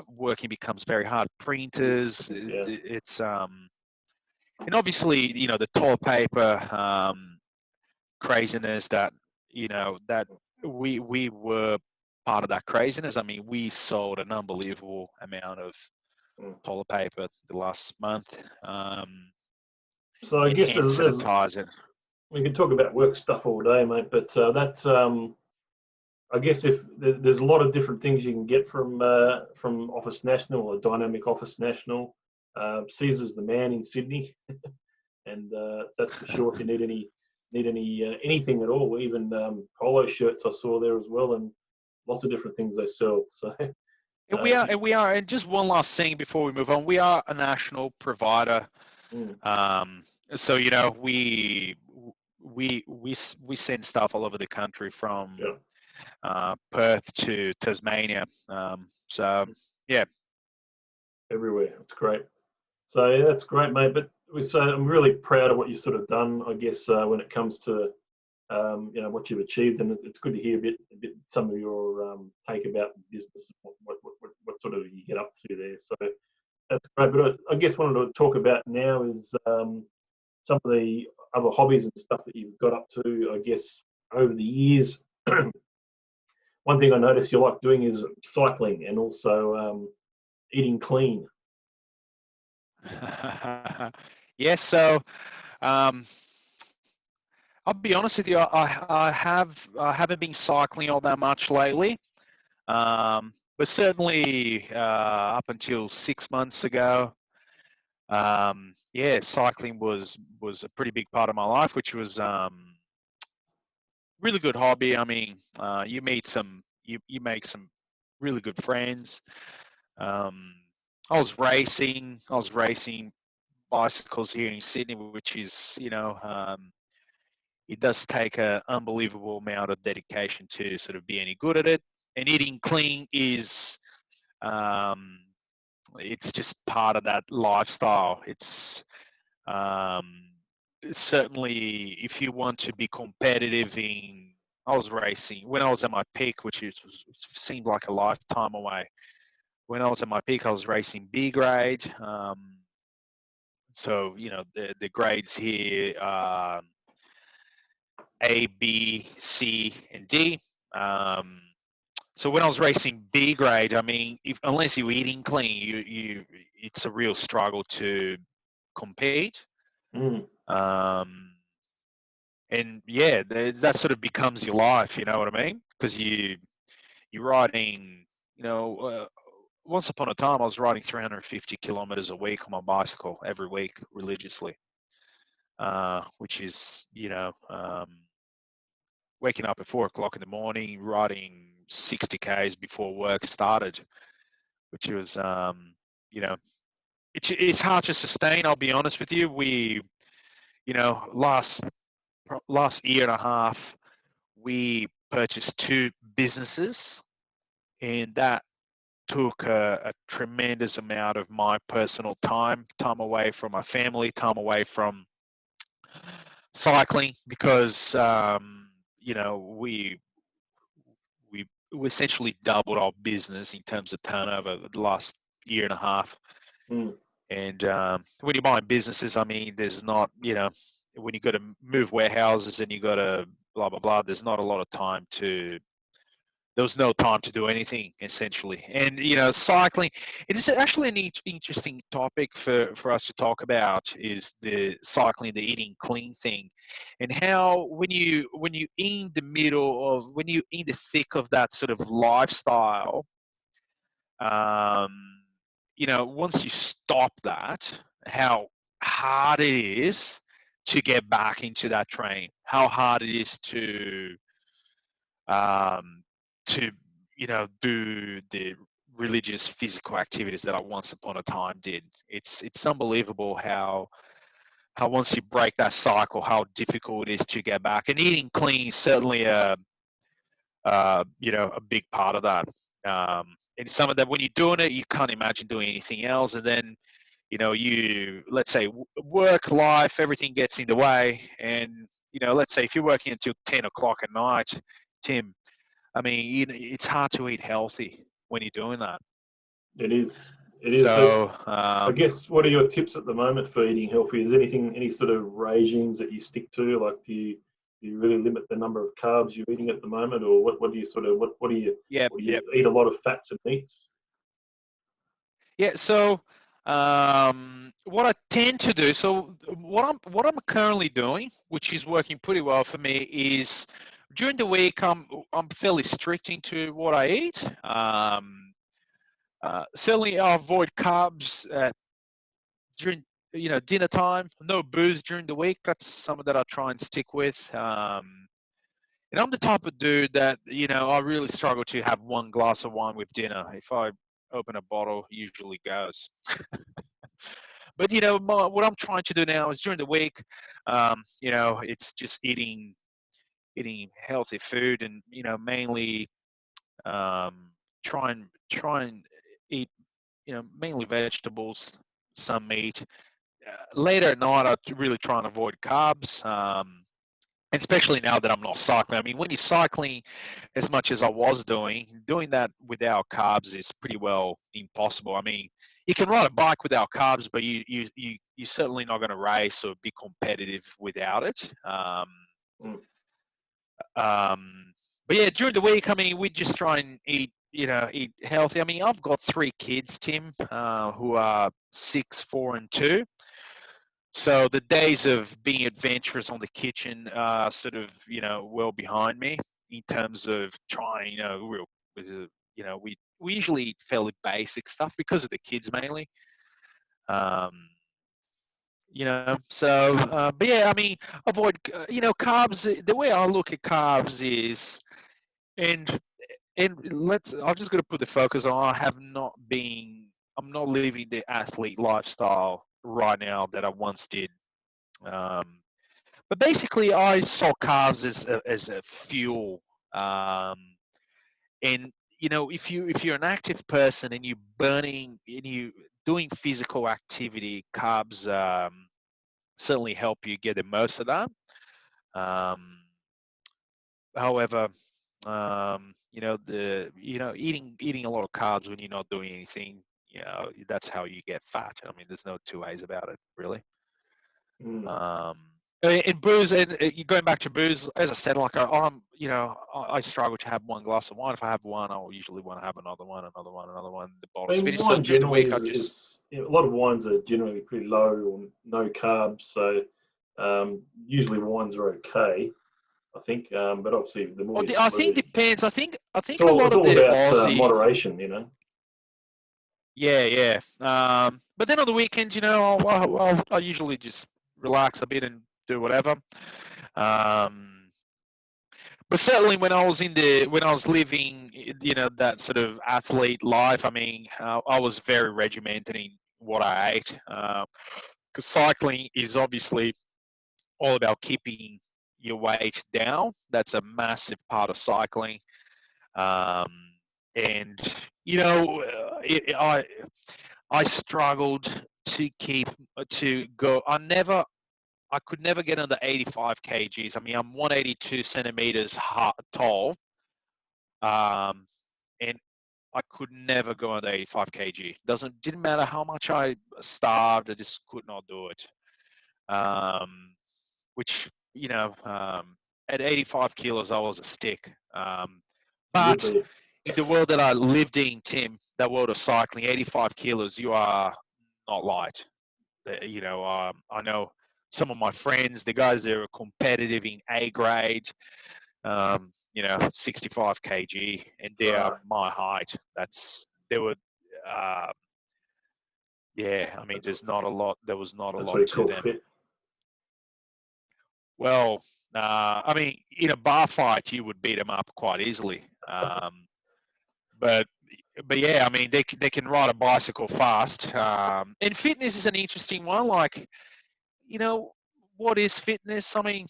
working becomes very hard. Printers, it's and obviously, the toilet paper craziness that we were part of that craziness. I mean, we sold an unbelievable amount of toilet paper the last month. So I guess hand sanitizer. We can talk about work stuff all day, mate, but that's I guess if there's a lot of different things you can get from Office National or Dynamic Office National. Cesar's the man in Sydney, and that's for sure. If you need anything at all, even polo shirts I saw there as well, and lots of different things they sell. So. And we are, and just one last thing before we move on, we are a national provider. So we send stuff all over the country from Perth to Tasmania. So yeah, everywhere. It's great. So yeah, that's great, mate. But I'm really proud of what you've sort of done. I guess when it comes to what you've achieved, and it's good to hear a bit some of your take about business, what sort of you get up to there. So that's great. But I guess what I wanted to talk about now is some of the other hobbies and stuff that you've got up to, I guess, over the years. One thing I noticed you like doing is cycling and also eating clean. Yeah, so I'll be honest with you, I haven't been cycling all that much lately, but certainly up until 6 months ago, cycling was a pretty big part of my life, which was really good hobby. I mean, you make some really good friends. I was racing bicycles here in Sydney, which is it does take an unbelievable amount of dedication to sort of be any good at it. And eating clean is it's just part of that lifestyle. It's certainly, if you want to be competitive I was racing when I was at my peak, which seemed like a lifetime away. When I was at my peak, I was racing B grade. So the grades here are A, B, C, and D. So when I was racing B grade, I mean, unless you're eating clean, it's a real struggle to compete. And yeah, that sort of becomes your life. You know what I mean? Because you're riding. Once upon a time, I was riding 350 kilometers a week on my bicycle every week religiously, which is waking up at 4 o'clock in the morning, riding 60 k's before work started, which was it's hard to sustain. I'll be honest with you. We last year and a half, we purchased 2 businesses, and that took a tremendous amount of my personal time away from my family, time away from cycling because we essentially doubled our business in terms of turnover the last year and a half. Mm. And when you're buying businesses, I mean, there's not, when you got to move warehouses and you got to blah blah blah. There's not a lot of time to. There was no time to do anything essentially, and cycling. It is actually an interesting topic for us to talk about. Is the cycling, the eating clean thing, and how when you in the middle of when you in the thick of that sort of lifestyle, um, once you stop that, how hard it is to get back into that train, how hard it is um, to do the religious physical activities that I once upon a time did. It's unbelievable how once you break that cycle, how difficult it is to get back. And eating clean is certainly a big part of that. And some of that, when you're doing it, you can't imagine doing anything else. And then, let's say work, life, everything gets in the way. And, let's say if you're working until 10 o'clock at night, Tim, I mean, it's hard to eat healthy when you're doing that. It is. It is. But So, I guess, what are your tips at the moment for eating healthy? Is anything, any sort of regimes that you stick to? Like, do you really limit the number of carbs you're eating at the moment, or what do you sort of what do you yeah, or do yeah, you eat a lot of fats and meats? yeah. So, what I tend to do, so what I'm currently doing, which is working pretty well for me, is during the week I'm fairly strict into what I eat. Certainly, I avoid carbs during dinner time. No booze during the week. That's something that I try and stick with. And I'm the type of dude that I really struggle to have one glass of wine with dinner. If I open a bottle, it usually goes. But what I'm trying to do now is during the week, it's just eating healthy food and mainly um, try and eat mainly vegetables, some meat. Later at night, I really try and avoid carbs. Especially now that I'm not cycling. I mean, when you're cycling as much as I was doing that without carbs is pretty well impossible. I mean, you can ride a bike without carbs, but you're certainly not going to race or be competitive without it. Mm. But yeah, during the week, I mean, we just try and eat healthy. I mean, I've got 3 kids, Tim, who are 6, 4, and 2. So the days of being adventurous on the kitchen are sort of, well behind me in terms of trying, we usually eat fairly basic stuff because of the kids mainly. Um, but yeah, I mean, avoid, carbs. The way I look at carbs is, and I'm just going to put the focus on, I'm not living the athlete lifestyle right now that I once did. Um, But basically, I saw carbs as a fuel, and if you're an active person and you doing physical activity, carbs certainly help you get the most of that. Um, However, eating a lot of carbs when you're not doing anything, that's how you get fat. I mean, there's no two ways about it, really. Mm. Um, and booze, and going back to booze, as I said, like I struggle to have one glass of wine. If I have one, I'll usually want to have another one, another one, another one. The I bottle's mean, finished. So wine during the generally week, is a lot of wines are generally pretty low or no carbs, so usually wines are okay, I think. But obviously, the more you I think splurge, depends. I think a it's lot of all the about Aussie, moderation, you know. yeah, yeah. But then on the weekends, I usually just relax a bit and do whatever. Um, but certainly when I was living that sort of athlete life, I mean, I was very regimented in what I ate, because cycling is obviously all about keeping your weight down. That's a massive part of cycling. um, and I struggled to keep to go. I could never get under 85 kgs. I mean, I'm 182 centimeters tall, and I could never go under 85 kg. Didn't matter how much I starved, I just could not do it. Which, at 85 kilos, I was a stick. You would But be. in the world that I lived in, Tim, that world of cycling, 85 kilos, you are not light. I know some of my friends, the guys that are competitive in A grade, 65 kg, and they are my height. Uh, yeah, I mean, there was not a That's what lot you to call them. fit. Well, I mean, in a bar fight, you would beat them up quite easily. But yeah, I mean, they can ride a bicycle fast. And fitness is an interesting one. Like, what is fitness? I mean,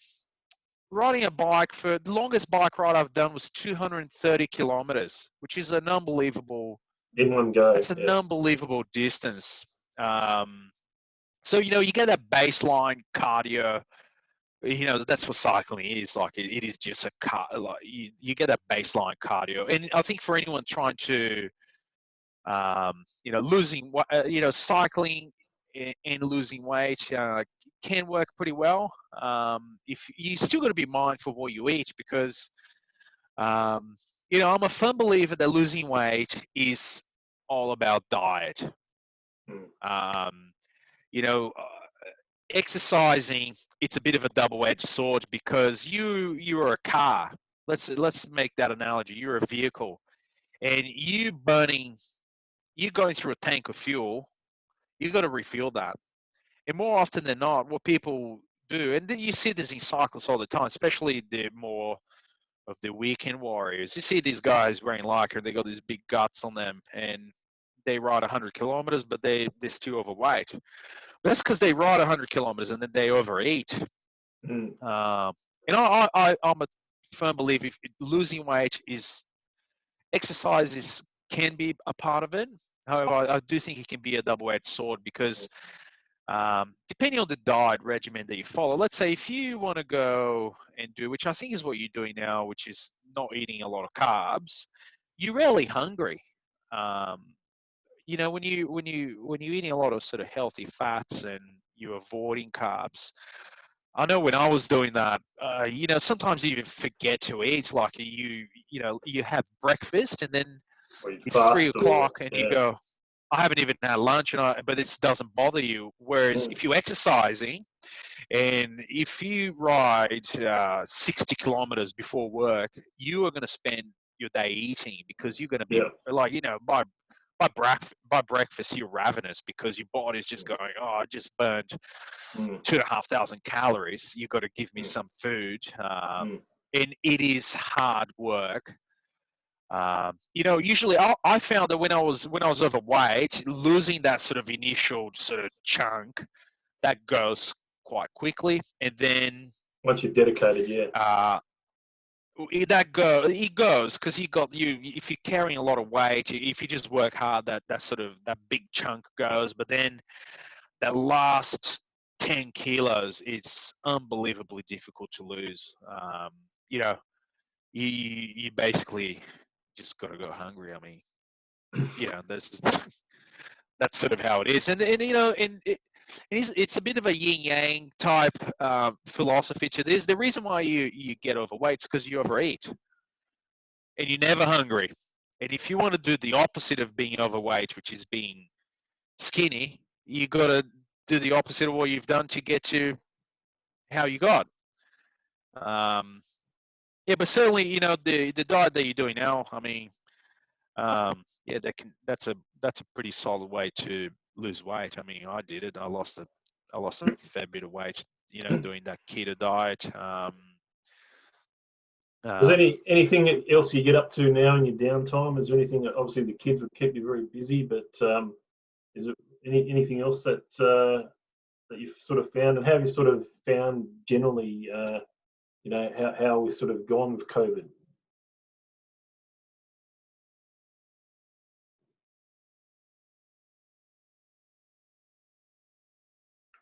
riding a bike, for the longest bike ride I've done was 230 kilometers, which is an unbelievable. In one go. That's an unbelievable distance. So you get that baseline cardio. That's what cycling is. Like it is just a car. Like you get that baseline cardio, and I think for anyone trying to, losing, cycling and losing weight can work pretty well. If you still got to be mindful of what you eat, because I'm a firm believer that losing weight is all about diet. Um, you know, uh, Exercising, it's a bit of a double-edged sword, because you're a car. Let's make that analogy. You're a vehicle, and you're going through a tank of fuel. You got to refuel that. And more often than not, what people do, and then you see this in cyclists all the time, especially the more of the weekend warriors. You see these guys wearing lycra, they got these big guts on them, and they ride 100 kilometers, but they're still overweight. That's because they ride 100 kilometers and then they overeat. Mm. I'm a firm believer, if losing weight exercises can be a part of it. However, I do think it can be a double-edged sword, because depending on the diet regimen that you follow, let's say if you want to go and do, which I think is what you're doing now, which is not eating a lot of carbs, you're rarely hungry. When you're eating a lot of sort of healthy fats and you're avoiding carbs, I know when I was doing that, sometimes you even forget to eat. Like you have breakfast and then Or you it's three fast, or o'clock and you go, I haven't even had lunch, but it doesn't bother you. Whereas if you're exercising and if you ride 60 kilometers before work, you are going to spend your day eating, because you're going to be like, by breakfast you're ravenous, because your body's just going, oh, I just burned 2,500 calories. You got to give me some food, and it is hard work. Usually I found that when I was overweight, losing that sort of initial sort of chunk, that goes quite quickly, and then once you're dedicated, it goes, because if you're carrying a lot of weight, if you just work hard, that big chunk goes, but then that last 10 kilos, it's unbelievably difficult to lose. You basically just got to go hungry. I mean, that's sort of how it is, it's a bit of a yin yang type philosophy to this. The reason why you get overweight is because you overeat, and you're never hungry. And if you want to do the opposite of being overweight, which is being skinny, you got to do the opposite of what you've done to get to how you got. But certainly, the diet that you're doing now, I mean, that's a pretty solid way to lose weight. I mean, I did it. I lost a fair bit of weight, doing that keto diet. Is there anything else you get up to now in your downtime? Is there anything that, obviously the kids would keep you very busy, but is there anything else that you've sort of found, and how have you sort of found generally, how we've sort of gone with COVID?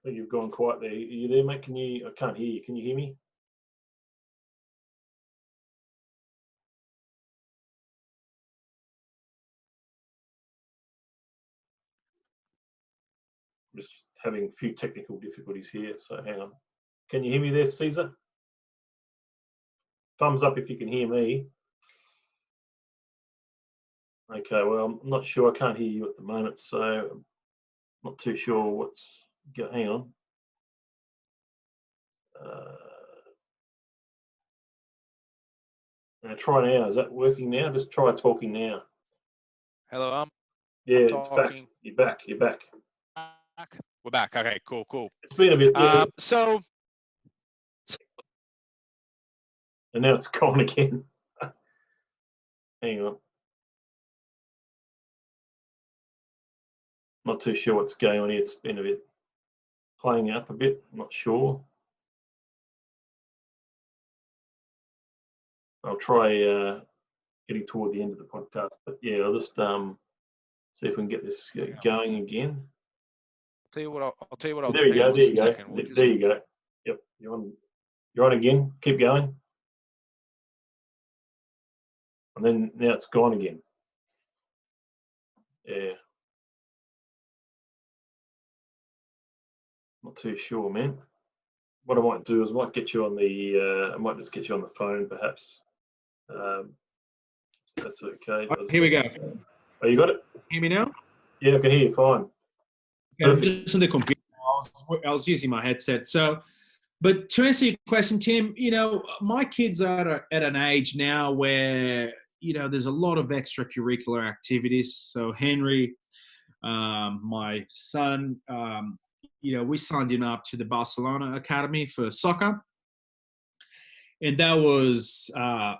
think you've gone quiet there. Are you there, mate? I can't hear you. Can you hear me? I'm just having a few technical difficulties here, so hang on. Can you hear me there, Cesar? Thumbs up if you can hear me. Okay, well, I'm not sure. I can't hear you at the moment, so I'm not too sure what's going. Hang on. Now try now. Is that working now? Just try talking now. Hello, Yeah, I'm it's talking. back. You're back. You're back. We're back. Okay, cool. It's been a bit. Yeah. So, And now it's gone again. Hang on. Not too sure what's going on here. It's been a bit playing up a bit. I'm not sure. I'll try getting toward the end of the podcast. But yeah, I'll just see if we can get this going again. I'll tell you what I'll There do. you go. There you go. We'll There you go. Yep. You're on. You're on again. Keep going. And then now it's gone again. Yeah. Not too sure, man. What I might do is I might get you on the. I might just get you on the phone, perhaps. That's okay. Here we go. Oh, you got it? Hear me now? Yeah, I can hear you fine. Okay, I'm just on the computer. I was using my headset. So, but to answer your question, Tim, my kids are at an age now where, there's a lot of extracurricular activities. So Henry, my son, we signed him up to the Barcelona Academy for soccer. And that was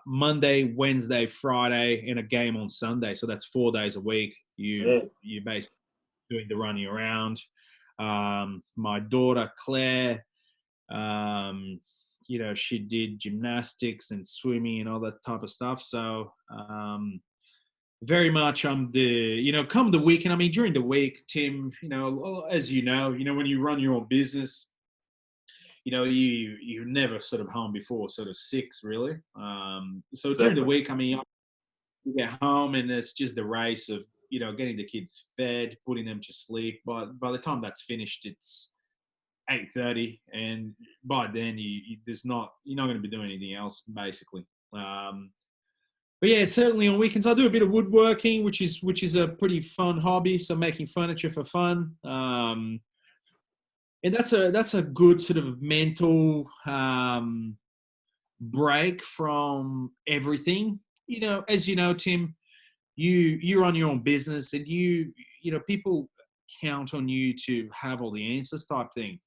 Monday, Wednesday, Friday, and a game on Sunday. So that's 4 days a week. You're basically doing the running around. My daughter, Claire, she did gymnastics and swimming and all that type of stuff. So very much I'm come the weekend. I mean, during the week, Tim, as when you run your own business, you're never sort of home before sort of 6 really. So during the week, I mean, you get home and it's just the race of, getting the kids fed, putting them to sleep. But by the time that's finished, it's 8:30, and by then you're not going to be doing anything else basically. But yeah, certainly on weekends I do a bit of woodworking, which is a pretty fun hobby. So making furniture for fun. And that's a good sort of mental break from everything. As you know, Tim, you run your own business, and people count on you to have all the answers type thing,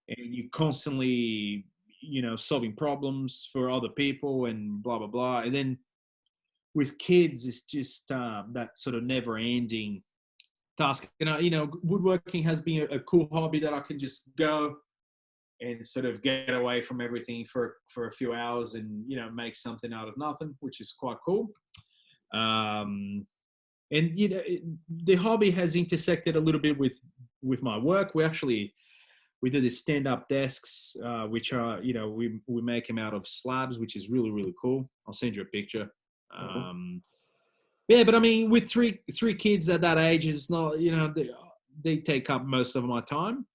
and you constantly solving problems for other people and blah blah blah. And then with kids, it's just that sort of never ending task. Woodworking has been a cool hobby that I can just go and sort of get away from everything for a few hours and, make something out of nothing, which is quite cool. And, the hobby has intersected a little bit with my work. We do these stand-up desks, which are, we make them out of slabs, which is really, really cool. I'll send you a picture. Yeah, but I mean, with three kids at that age, it's not, they take up most of my time.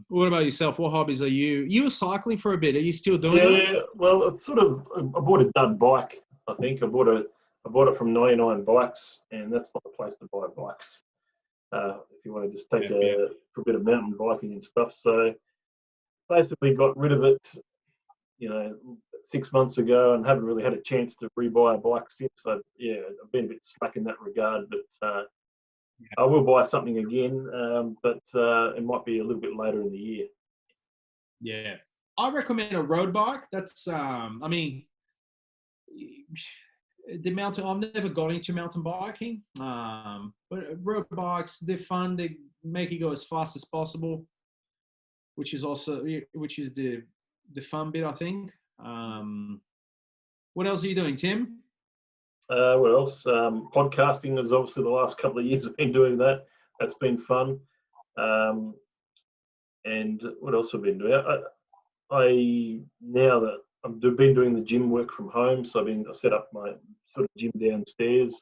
What about yourself? What hobbies are you were cycling for a bit? Are you still doing that? Yeah, well, it's sort of, I bought a dud bike, I think. I bought it from 99 Bikes, and that's not the place to buy bikes. If you want to just take for a bit of mountain biking and stuff. So basically got rid of it, 6 months ago, and haven't really had a chance to rebuy a bike since. So yeah, I've been a bit slack in that regard, but I will buy something again, but it might be a little bit later in the year. Yeah, I recommend a road bike. That's I mean, the mountain. I've never got into mountain biking, but road bikes, they're fun. They make you go as fast as possible, which is the fun bit, I think. What else are you doing, Tim? What else? Podcasting is obviously the last couple of years I've been doing that. That's been fun. And what else have I been doing? I now that I've been doing the gym work from home, so I set up my sort of gym downstairs.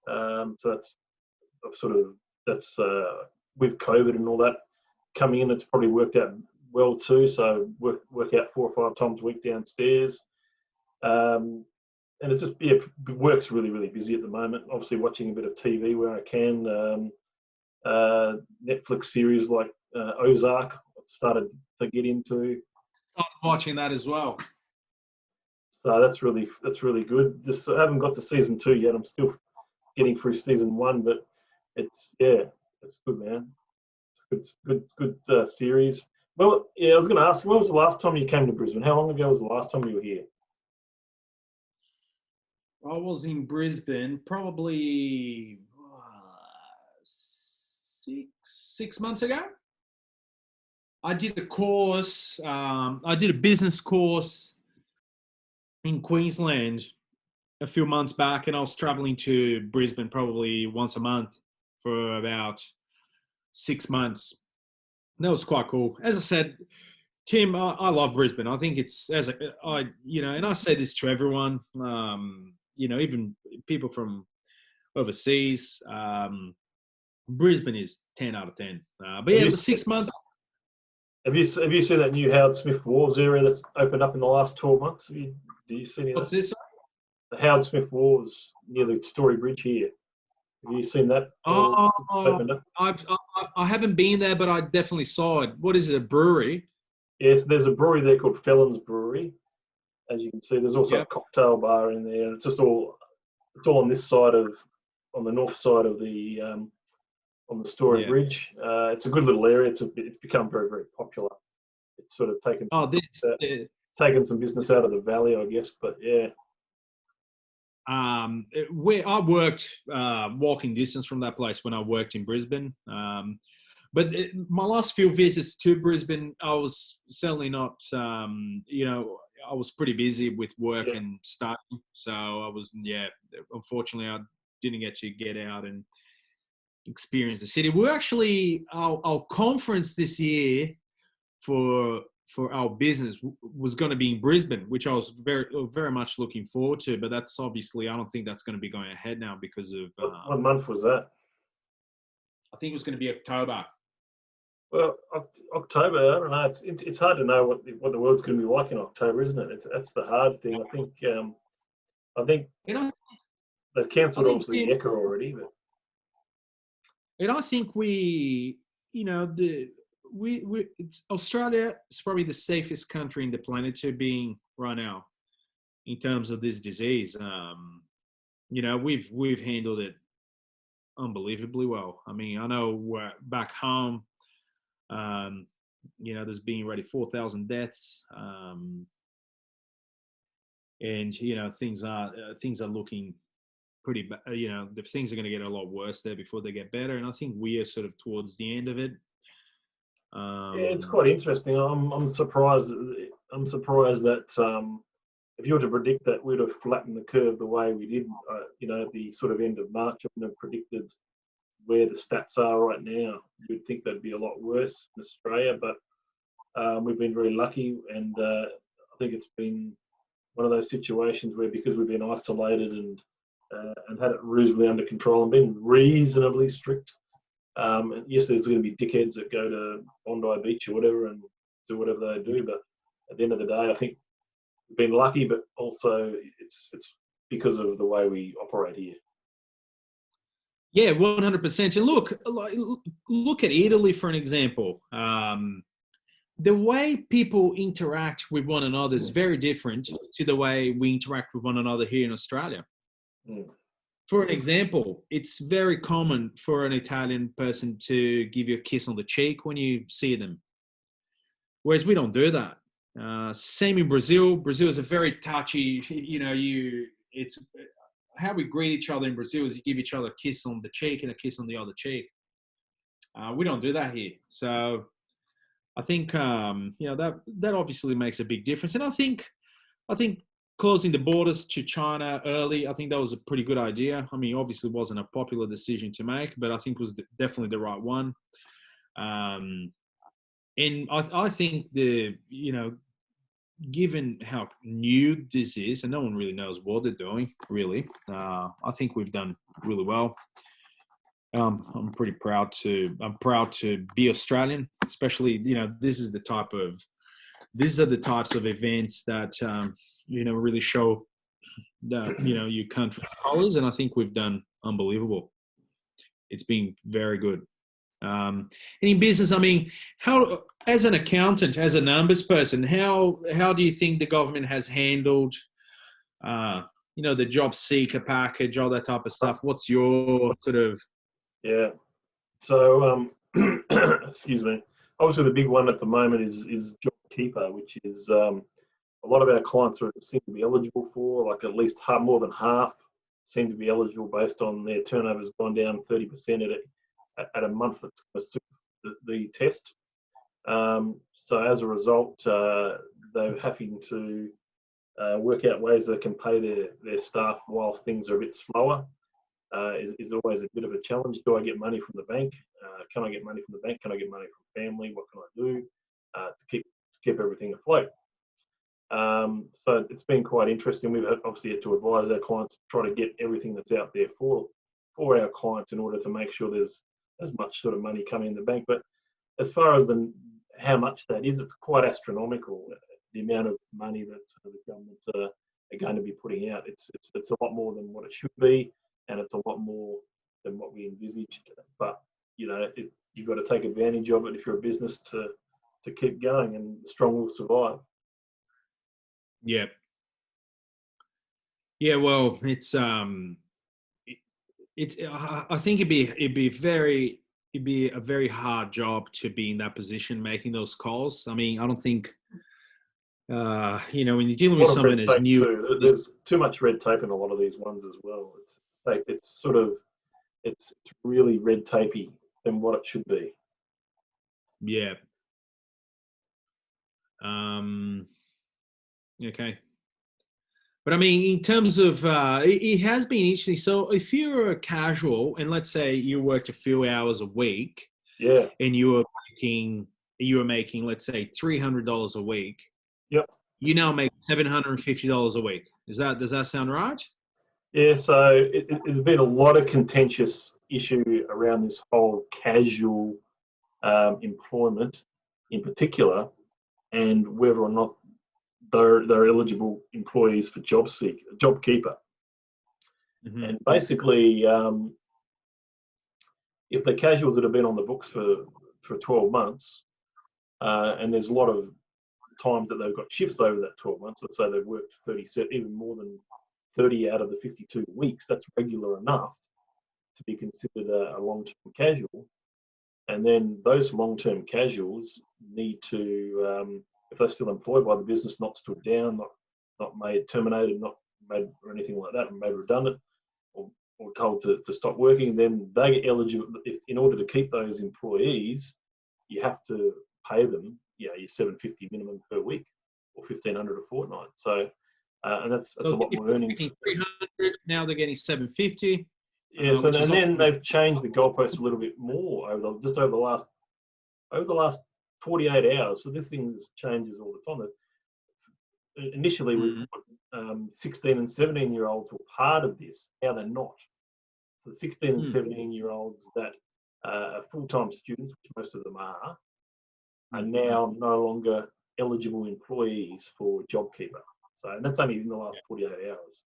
So that's with COVID and all that coming in, it's probably worked out well too. So work out 4 or 5 times a week downstairs. And it's just, it works really, really busy at the moment. Obviously watching a bit of TV where I can. Netflix series like Ozark, I've started to get into. Started watching that as well. So that's really good. Just I haven't got to season 2 yet. I'm still getting through season 1, but it's good, man. It's good series. Well, yeah, I was going to ask, when was the last time you came to Brisbane? How long ago was the last time you were here? I was in Brisbane probably 6 months ago. I did a course. I did a business course in Queensland a few months back, and I was traveling to Brisbane probably once a month for about 6 months. That was quite cool. As I said, Tim, I love Brisbane. I think it's and I say this to everyone. Even people from overseas. Brisbane is 10 out of 10. But yeah, 6 months. Have you seen that new Howard Smith Wharves area that's opened up in the last 12 months? Do you see any? What's this? The Howard Smith Wharves near the Story Bridge here. Have you seen that? Opened up? I haven't been there, but I definitely saw it. What is it? A brewery? Yes, there's a brewery there called Felon's Brewery. As you can see, there's also a cocktail bar in there. It's all on this side on the north side of the on the Story Bridge. It's a good little area. It's become very, very popular. It's sort of taken some business out of the valley, I guess. But yeah. Where I worked walking distance from that place when I worked in Brisbane. But my last few visits to Brisbane, I was certainly not, I was pretty busy with work and studying. So I was, unfortunately, I didn't get to get out and experience the city. We're actually, our conference this year for our business was going to be in Brisbane, which I was very, very much looking forward to. But that's obviously, I don't think that's going to be going ahead now because of... What month was that? I think it was going to be October. Well, October, I don't know. It's hard to know what the world's going to be like in October, isn't it? That's the hard thing. I think they've cancelled obviously the Ekka already, but. And I think Australia is probably the safest country in the planet to being right now in terms of this disease. We've handled it unbelievably well. I mean, I know we're back home. There's been already 4,000 deaths, and things are looking pretty bad. The things are going to get a lot worse there before they get better, and I think we are sort of towards the end of it. It's quite interesting. I'm surprised. I'm surprised that if you were to predict that we'd have flattened the curve the way we did, at the sort of end of March, I wouldn't have predicted where the stats are right now. You'd think that'd be a lot worse in Australia, but we've been very lucky, and I think it's been one of those situations where, because we've been isolated and had it reasonably under control and been reasonably strict. Yes, there's going to be dickheads that go to Bondi Beach or whatever and do whatever they do, but at the end of the day, I think we've been lucky, but also it's because of the way we operate here. Yeah, 100%. And look at Italy for an example. The way people interact with one another is very different to the way we interact with one another here in Australia. Mm. For an example, it's very common for an Italian person to give you a kiss on the cheek when you see them, whereas we don't do that. Same in Brazil. Brazil is a very touchy, it's how we greet each other in Brazil is you give each other a kiss on the cheek and a kiss on the other cheek. We don't do that here. So I think, that obviously makes a big difference. And I think closing the borders to China early, I think that was a pretty good idea. I mean, obviously it wasn't a popular decision to make, but I think it was definitely the right one. And I think given how new this is, and no one really knows what they're doing, really, I think we've done really well. I'm pretty proud to be Australian, especially, these are the types of events that, really show that, your country's colors. And I think we've done unbelievable. It's been very good. And in business, I mean, how, as an accountant, as a numbers person, how do you think the government has handled, the job seeker package, all that type of stuff? What's your sort of... Yeah. So, excuse me. Obviously, the big one at the moment is JobKeeper, which is a lot of our clients seem to be eligible for, like at least more than half seem to be eligible based on their turnover's gone down 30% at a month that's going to suit the test. So as a result, they're having to work out ways they can pay their staff whilst things are a bit slower. Is always a bit of a challenge. Do I get money from the bank? Can I get money from the bank? Can I get money from family? What can I do to keep everything afloat? So it's been quite interesting. We've obviously had to advise our clients to try to get everything that's out there for our clients in order to make sure there's as much sort of money coming in the bank. But as far as how much that is, it's quite astronomical. The amount of money that the government are going to be putting out. It's a lot more than what it should be, and it's a lot more than what we envisaged. But you've got to take advantage of it if you're a business to keep going, and the strong will survive. Yeah. Yeah. Well, it's I think it'd be a very hard job to be in that position, making those calls. I mean, I don't think, when you're dealing with someone as new, there's too much red tape in a lot of these ones as well. It's really red tapey than what it should be. Yeah. Okay. But I mean, in terms of, it has been interesting. So if you're a casual, and let's say you worked a few hours a week, yeah, and you were making, let's say, $300 a week. Yep. You now make $750 a week. Does that sound right? Yeah. So there's been a lot of contentious issue around this whole casual employment, in particular, and whether or not they're eligible employees for JobKeeper. Mm-hmm. And basically, if they're casuals that have been on the books for 12 months, and there's a lot of times that they've got shifts over that 12 months, let's say they've worked 30, even more than 30 out of the 52 weeks, that's regular enough to be considered a long-term casual. And then those long-term casuals need to, if they're still employed by the business, not stood down, not made terminated, not made or anything like that, and made redundant, or told to stop working, then they get eligible. In order to keep those employees, you have to pay them, your $750 minimum per week, or $1,500 a fortnight. So, and that's a lot more earnings. $300, now they're getting $750. Yes, and then they've changed the goalposts a little bit more over the last 48 hours. So this thing changes all the time. Initially, we put 16 and 17-year-olds were part of this. Now they're not. So the 16 and 17-year-olds that are full-time students, which most of them are now no longer eligible employees for JobKeeper. So, and that's only in the last 48 hours.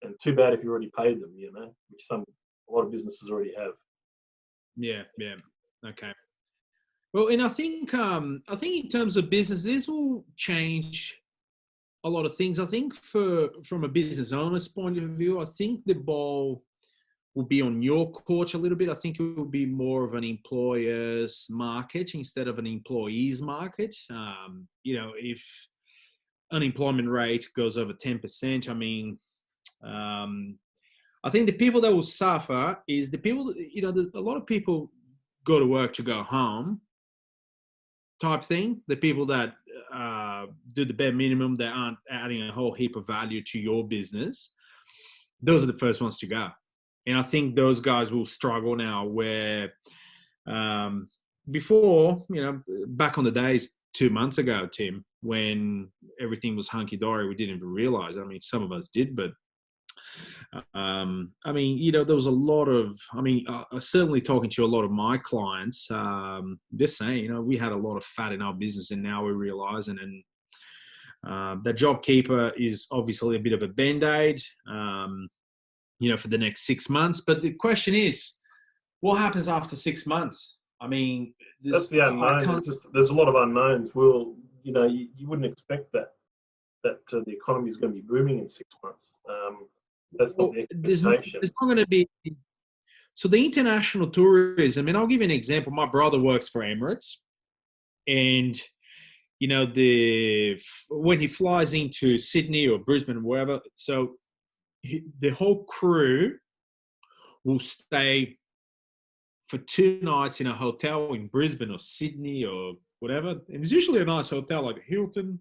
And too bad if you already paid them, which a lot of businesses already have. Yeah. Okay. Well, and I think in terms of business, this will change a lot of things. I think from a business owner's point of view, I think the ball will be on your court a little bit. I think it will be more of an employer's market instead of an employee's market. If unemployment rate goes over 10%, I mean, I think the people that will suffer is the people, a lot of people go to work to go home type thing. The people that do the bare minimum, that aren't adding a whole heap of value to your business, those are the first ones to go. And I think those guys will struggle now where before, back on the days 2 months ago, Tim, when everything was hunky dory, we didn't even realize. I mean, some of us did, but there was a lot of, certainly talking to a lot of my clients, just saying, we had a lot of fat in our business, and now we're realizing, and that job keeper is obviously a bit of a band-aid, for the next 6 months. But the question is, what happens after 6 months? I mean, that's the unknown. There's a lot of unknowns. You wouldn't expect that the economy is going to be booming in 6 months. That's not the expectation. There's not going to be. So the international tourism, and I'll give you an example. My brother works for Emirates, and when he flies into Sydney or Brisbane or wherever, so the whole crew will stay for 2 nights in a hotel in Brisbane or Sydney or whatever. And it's usually a nice hotel like Hilton.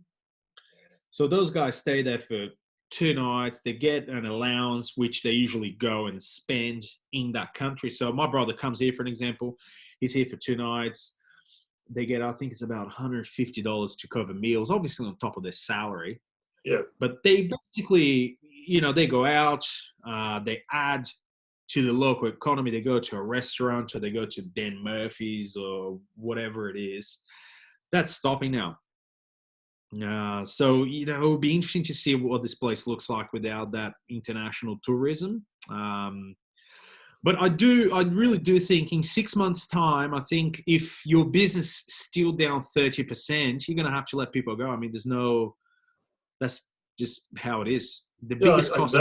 So those guys stay there for 2 nights. They get an allowance, which they usually go and spend in that country. So my brother comes here, for an example. He's here for 2 nights. They get, I think it's about $150 to cover meals, obviously on top of their salary. Yeah. But they basically, they go out, they add to the local economy. They go to a restaurant, or they go to Dan Murphy's or whatever it is. That's stopping now. So, it would be interesting to see what this place looks like without that international tourism. But I really do think in 6 months' time, I think if your business is still down 30%, you're going to have to let people go. I mean, that's just how it is. The biggest cost.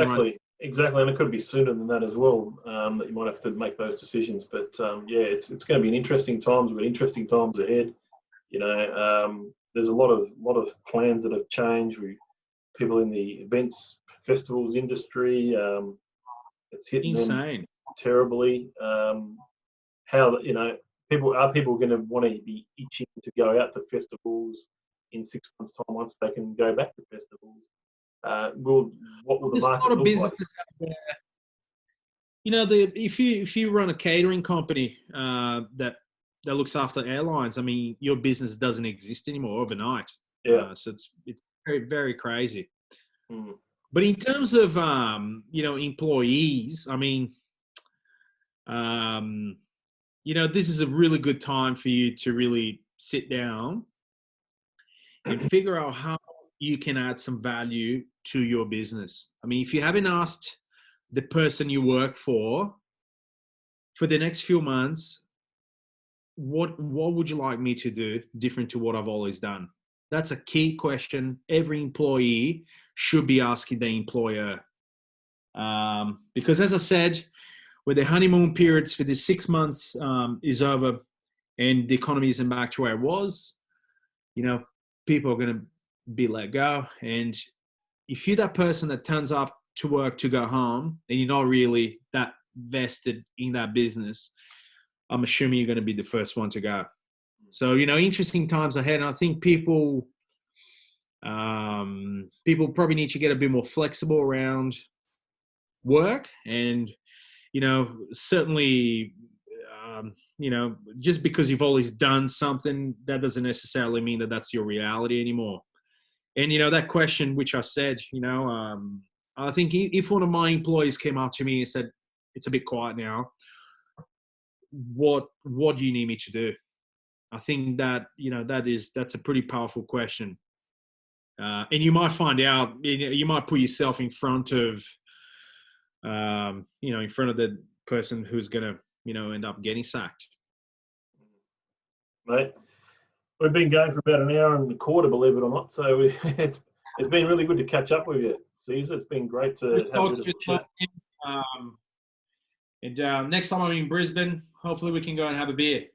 Exactly, and it could be sooner than that as well. That you might have to make those decisions. But it's going to be an interesting times, but interesting times ahead. There's a lot of plans that have changed. People in the events, festivals industry, it's hitting insane. Them terribly. How people going to want to be itching to go out to festivals in 6 months' time once they can go back to festivals? What will the market look like? If you run a catering company that looks after airlines, I mean, your business doesn't exist anymore overnight. Yeah. So it's very, very crazy. Mm. But in terms of employees, I mean, this is a really good time for you to really sit down and figure out how you can add some value to your business. I mean, if you haven't asked the person you work for the next few months, what would you like me to do different to what I've always done? That's a key question every employee should be asking their employer. Because as I said, when the honeymoon periods for the 6 months is over and the economy isn't back to where it was, people are going to be let go. And if you're that person that turns up to work to go home and you're not really that vested in that business, I'm assuming you're going to be the first one to go. So, interesting times ahead. And I think people probably need to get a bit more flexible around work. And, certainly, just because you've always done something, that doesn't necessarily mean that that's your reality anymore. And, that question, which I said, I think if one of my employees came up to me and said, it's a bit quiet now, what do you need me to do? I think that, that's a pretty powerful question. And you might find out, you might put yourself in front of, in front of the person who's going to, end up getting sacked. Mate, we've been going for about an hour and a quarter, believe it or not. So it's been really good to catch up with you, Cesar. It's been great to have a bit of a chat. And next time I'm in Brisbane, hopefully we can go and have a beer.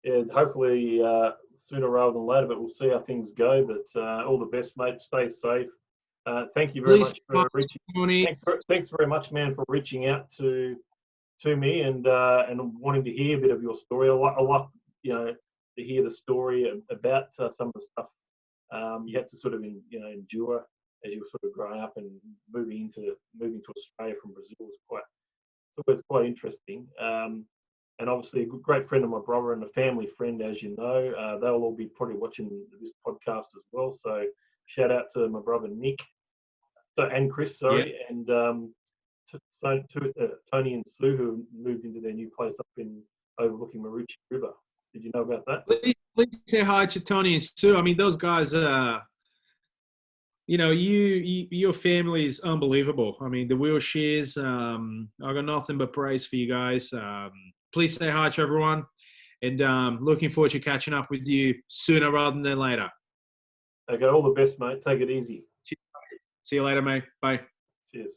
Yeah, hopefully sooner rather than later, but we'll see how things go. But all the best, mate. Stay safe. Thank you very much for reaching. Thanks very much, man, for reaching out to me and wanting to hear a bit of your story. I like to hear the story about some of the stuff you had to sort of endure as you were sort of growing up and moving to Australia from Brazil was quite interesting. and obviously a great friend of my brother and a family friend, as you know. They'll all be probably watching this podcast as well. So shout out to my brother Nick, and Chris, sorry, and Tony and Sue, who moved into their new place up in overlooking Marucci River. Did you know about that? Please say hi to Tony and Sue. I mean, those guys your family is unbelievable. I mean, the Wilshires, I got nothing but praise for you guys. Please say hi to everyone, and looking forward to catching up with you sooner rather than later. Okay, all the best, mate. Take it easy. See you later, mate. Bye. Cheers.